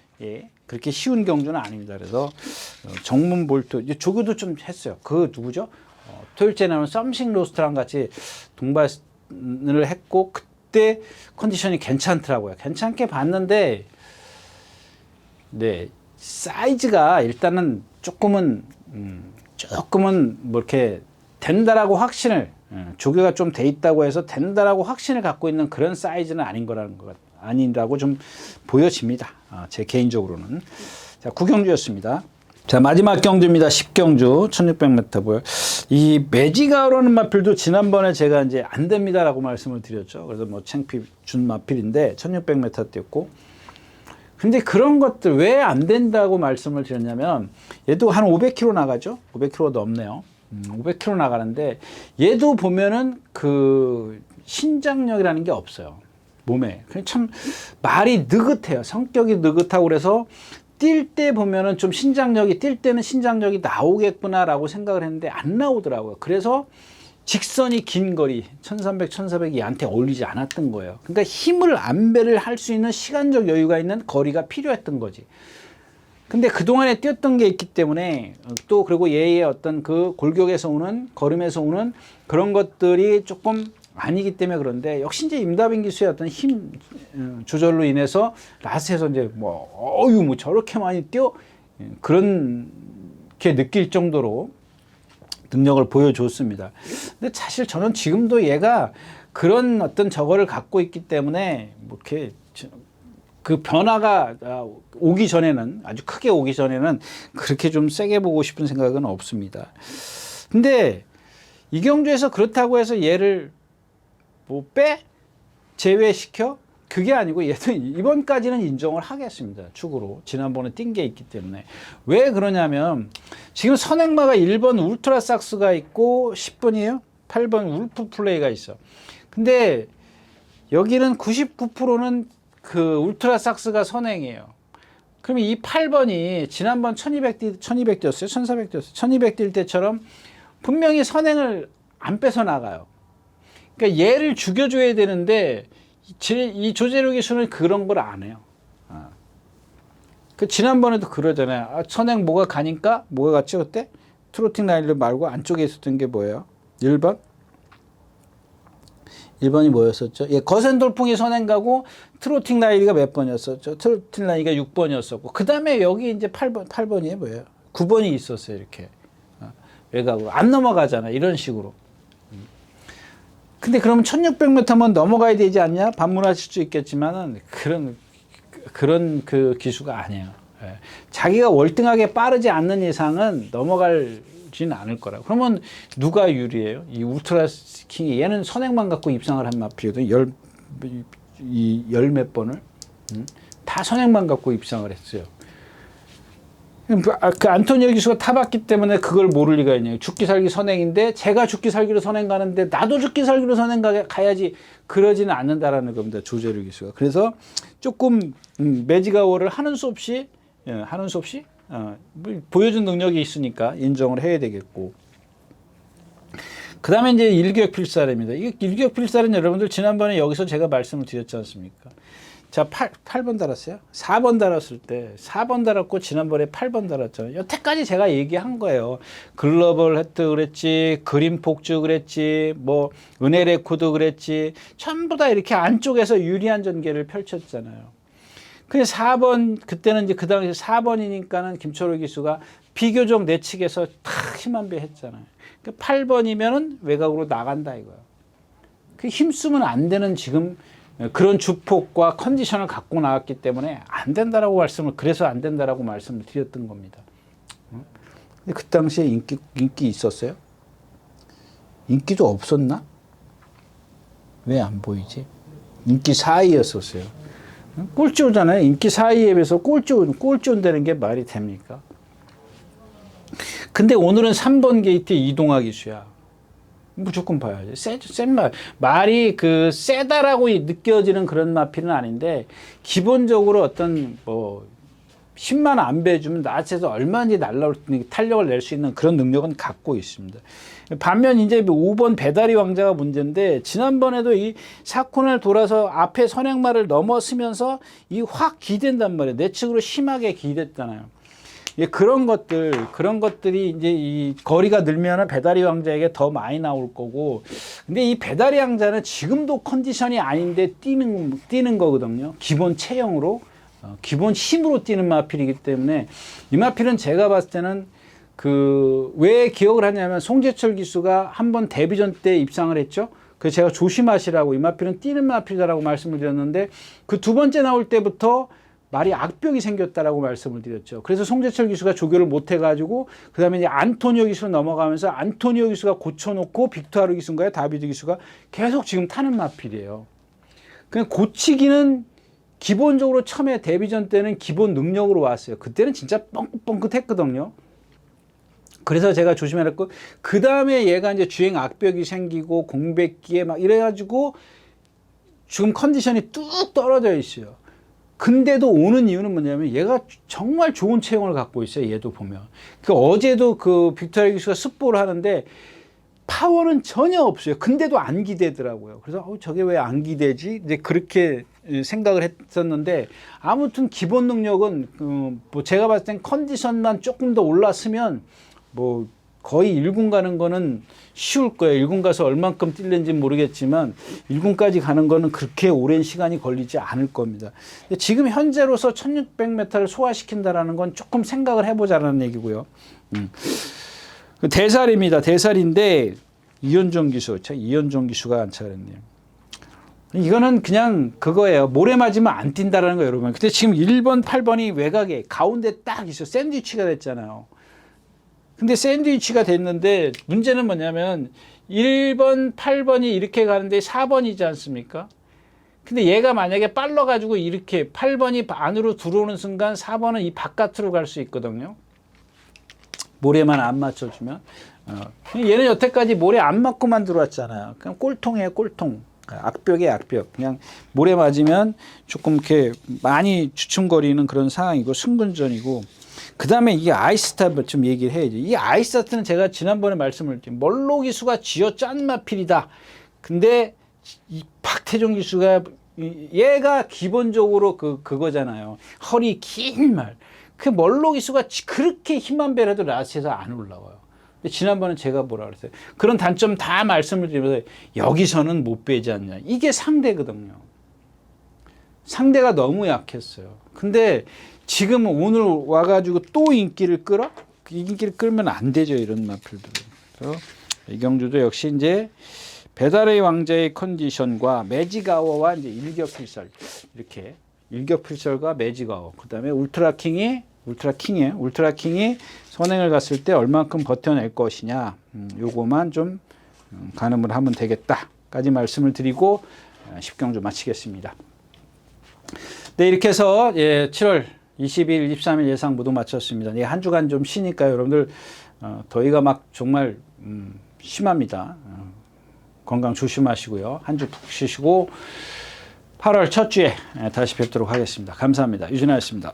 그렇게 쉬운 경주는 아닙니다. 그래서 정문 볼트 이제 조교도 좀 했어요. 그 누구죠? 토요일째 나오는 썸씽 로스트랑 같이 동반을 했고 그때 컨디션이 괜찮더라고요. 괜찮게 봤는데 네 사이즈가 일단은 조금은 뭐 이렇게 된다라고 확신을 조교가 좀 돼 있다고 해서 된다라고 확신을 갖고 있는 그런 사이즈는 아닌 거라는 것 아니라고 좀 보여집니다. 제 개인적으로는. 자, 9경주였습니다. 자, 마지막 경주입니다. 10경주 1600m 볼. 이 매지가오라는 마필도 지난번에 제가 이제 안 됩니다라고 말씀을 드렸죠. 그래서 뭐 창피 준 마필인데 1600m 뛰었고. 근데 그런 것들 왜 안 된다고 말씀을 드렸냐면 얘도 한 500km 나가죠. 500km 넘네요. 500km 나가는데 얘도 보면은 그 신장력이라는 게 없어요. 몸에. 참 말이 느긋해요. 성격이 느긋하고 그래서 뛸 때 보면은 좀 신장력이 뛸 때는 신장력이 나오겠구나라고 생각을 했는데 안 나오더라고요. 그래서 직선이 긴 거리 1300, 1400이 얘한테 어울리지 않았던 거예요. 그러니까 힘을 안배를 할 수 있는 시간적 여유가 있는 거리가 필요했던 거지. 근데 그동안에 뛰었던 게 있기 때문에 또 그리고 얘의 어떤 그 골격에서 오는 걸음에서 오는 그런 것들이 조금 아니기 때문에 그런데 역시 이제 임다빈 기수의 어떤 힘 조절로 인해서 라스트에서 이제 뭐 저렇게 많이 뛰어 그렇게 느낄 정도로 능력을 보여줬습니다. 근데 사실 저는 지금도 얘가 그런 어떤 저거를 갖고 있기 때문에 뭐 이렇게 그 변화가 오기 전에는 아주 크게 오기 전에는 그렇게 좀 세게 보고 싶은 생각은 없습니다. 근데 이 경주에서 그렇다고 해서 얘를 뭐 제외시켜? 그게 아니고 얘도 이번까지는 인정을 하겠습니다. 축으로. 지난번에 뛴 게 있기 때문에. 왜 그러냐면 지금 선행마가 1번 울트라삭스가 있고 10번이에요. 8번 울프 플레이가 있어. 근데 여기는 99%는 그 울트라삭스가 선행이에요. 그러면 이 8번이 지난번 1200 뛰었어요? 1400 뛰었어요? 1200 뛸 때처럼 분명히 선행을 안 뺏어 나가요. 그러니까 얘를 죽여줘야 되는데 이 조재료 기수는 그런 걸 안 해요. 그 지난번에도 그러잖아요. 선행 뭐가 가니까 뭐가 갔지 그때? 트로팅 라인을 말고 안쪽에 있었던 게 뭐예요? 1번? 1번이 뭐였었죠? 예, 거센 돌풍이 선행 가고 트로팅 라인이가 몇 번이었었죠? 트로팅 라인이가 6번이었었고 그 다음에 여기 이제 8번이 뭐예요? 9번이 있었어요. 이렇게 외곽으로 안 넘어가잖아. 이런 식으로. 근데 그러면 1600m만 넘어가야 되지 않냐? 반문하실 수 있겠지만은 그런 그 기수가 아니에요. 예. 자기가 월등하게 빠르지 않는 이상은 넘어가지는 않을 거라고. 그러면 누가 유리해요? 이 울트라킹이 얘는 선행만 갖고 입상을 한 마필이거든. 열 몇 번을 다 선행만 갖고 입상을 했어요. 그 안토니오 기수가 타봤기 때문에 그걸 모를 리가 있냐고. 죽기 살기 선행인데 제가 죽기 살기로 선행 가는데 나도 죽기 살기로 선행 가야지 그러지는 않는다라는 겁니다. 조재료 기수가. 그래서 조금 매지가워를 하는 수 없이 보여준 능력이 있으니까 인정을 해야 되겠고. 그 다음에 이제 일격필살입니다. 이게 일격필살은 여러분들 지난번에 여기서 제가 말씀을 드렸지 않습니까? 자, 8번 달았어요. 4번 달았을 때 4번 달았고 지난번에 8번 달았잖아요. 여태까지 제가 얘기한 거예요. 글로벌 헤트 그랬지, 그린 폭주 그랬지, 뭐 은혜 레코드 그랬지. 전부 다 이렇게 안쪽에서 유리한 전개를 펼쳤잖아요. 근데 4번 그때는 이제 그 당시 4번이니까는 김철호 기수가 비교적 내 측에서 탁 힘한 배 했잖아요. 8번이면은 외곽으로 나간다 이거예요. 그 힘쓰면 안 되는 지금 그런 주폭과 컨디션을 갖고 나왔기 때문에 안 된다라고 그래서 안 된다라고 말씀을 드렸던 겁니다. 근데 그 당시에 인기 있었어요? 인기도 없었나? 왜 안 보이지? 인기 4위였었어요. 꼴찌 오잖아요. 인기 4위에 비해서 꼴찌 온다는 게 말이 됩니까? 근데 오늘은 3번 게이트 이동하 기수야. 무조건 봐야지. 센 말이 그 세다라고 느껴지는 그런 마필은 아닌데 기본적으로 어떤 뭐 10만 원 안 배주면 나한테서 얼마든지 날라올 탄력을 낼 수 있는 그런 능력은 갖고 있습니다. 반면 이제 5번 배다리 왕자가 문제인데, 지난번에도 이 사코넬 돌아서 앞에 선행마를 넘어서면서 이 확 기댄단 말이에요. 내측으로 심하게 기댔잖아요. 예, 그런 것들이 이제 이 거리가 늘면은 배다리 왕자에게 더 많이 나올 거고, 근데 이 배다리 왕자는 지금도 컨디션이 아닌데 뛰는 거거든요. 기본 체형으로, 기본 힘으로 뛰는 마필이기 때문에, 이 마필은 제가 봤을 때는 왜 기억을 하냐면, 송재철 기수가 한번 데뷔전 때 입상을 했죠. 그래서 제가 조심하시라고, 이 마필은 뛰는 마필이라고 말씀을 드렸는데, 그 두 번째 나올 때부터 말이 악벽이 생겼다라고 말씀을 드렸죠. 그래서 송재철 기수가 조교를 못 해가지고, 그 다음에 이제 안토니오 기수로 넘어가면서 안토니오 기수가 고쳐놓고 빅토르 기수인가요? 다비드 기수가 계속 지금 타는 마필이에요. 그냥 고치기는 기본적으로 처음에 데뷔전 때는 기본 능력으로 왔어요. 그때는 진짜 뻥긋뻥긋했거든요. 그래서 제가 조심해놨고, 그 다음에 얘가 이제 주행 악벽이 생기고 공백기에 막 이래가지고 지금 컨디션이 뚝 떨어져 있어요. 근데도 오는 이유는 뭐냐면, 얘가 정말 좋은 체형을 갖고 있어요. 얘도 보면. 어제도 빅토르 기수가 습보를 하는데 파워는 전혀 없어요. 근데도 안 기대더라고요. 그래서 저게 왜 안 기대지? 이제 그렇게 생각을 했었는데, 아무튼 기본 능력은 뭐 제가 봤을 땐 컨디션만 조금 더 올랐으면 뭐 거의 1군 가는 거는 쉬울 거예요. 1군 가서 얼만큼 뛸는지 모르겠지만 1군까지 가는 거는 그렇게 오랜 시간이 걸리지 않을 겁니다. 지금 현재로서 1600m를 소화시킨다라는 건 조금 생각을 해보자라는 얘기고요. 대살입니다. 대살인데 이현종 기수, 이현종 기수가 안차렸네요. 이거는 그냥 그거예요. 모래 맞으면 안 뛴다라는 거예요, 여러분. 근데 지금 1번, 8번이 외곽에 가운데 딱 있어. 샌드위치가 됐잖아요. 근데 샌드위치가 됐는데 문제는 뭐냐면 1번, 8번이 이렇게 가는데 4번이지 않습니까? 근데 얘가 만약에 빨라가지고 이렇게 8번이 안으로 들어오는 순간 4번은 이 바깥으로 갈 수 있거든요. 모래만 안 맞춰주면. 얘는 여태까지 모래 안 맞고만 들어왔잖아요. 그냥 꼴통이에요, 꼴통. 악벽이에요, 악벽. 그냥 모래 맞으면 조금 이렇게 많이 주춤거리는 그런 상황이고, 승근전이고. 그 다음에 이게 아이스타트 좀 얘기를 해야지. 이 아이스타트는 제가 지난번에 말씀을 드린, 멀로 기수가 쥐어 짠 마필이다. 근데 이 박태종 기수가, 얘가 기본적으로 그거잖아요. 허리 긴 말. 멀로 기수가 그렇게 힘만 배라도 라스에서 안 올라와요. 근데 지난번에 제가 뭐라 그랬어요? 그런 단점 다 말씀을 드리면서 여기서는 못 빼지 않냐. 이게 상대거든요. 상대가 너무 약했어요. 근데 지금 오늘 와가지고 또 인기를 끌어? 인기를 끌면 안 되죠, 이런 마필들은. 그래서 이경주도 역시 이제 배달의 왕자의 컨디션과 매직아워와 이제 일격필설, 이렇게 일격필설과 매직아워, 그 다음에 울트라킹이 선행을 갔을 때 얼만큼 버텨낼 것이냐, 요거만 좀 가늠을 하면 되겠다까지 말씀을 드리고 10경주 마치겠습니다. 네, 이렇게 해서 7월 20일, 23일 예상 모두 마쳤습니다. 한 주간 좀 쉬니까 여러분들 더위가 막 정말 심합니다. 건강 조심하시고요. 한 주 푹 쉬시고 8월 첫 주에 다시 뵙도록 하겠습니다. 감사합니다. 유진아였습니다.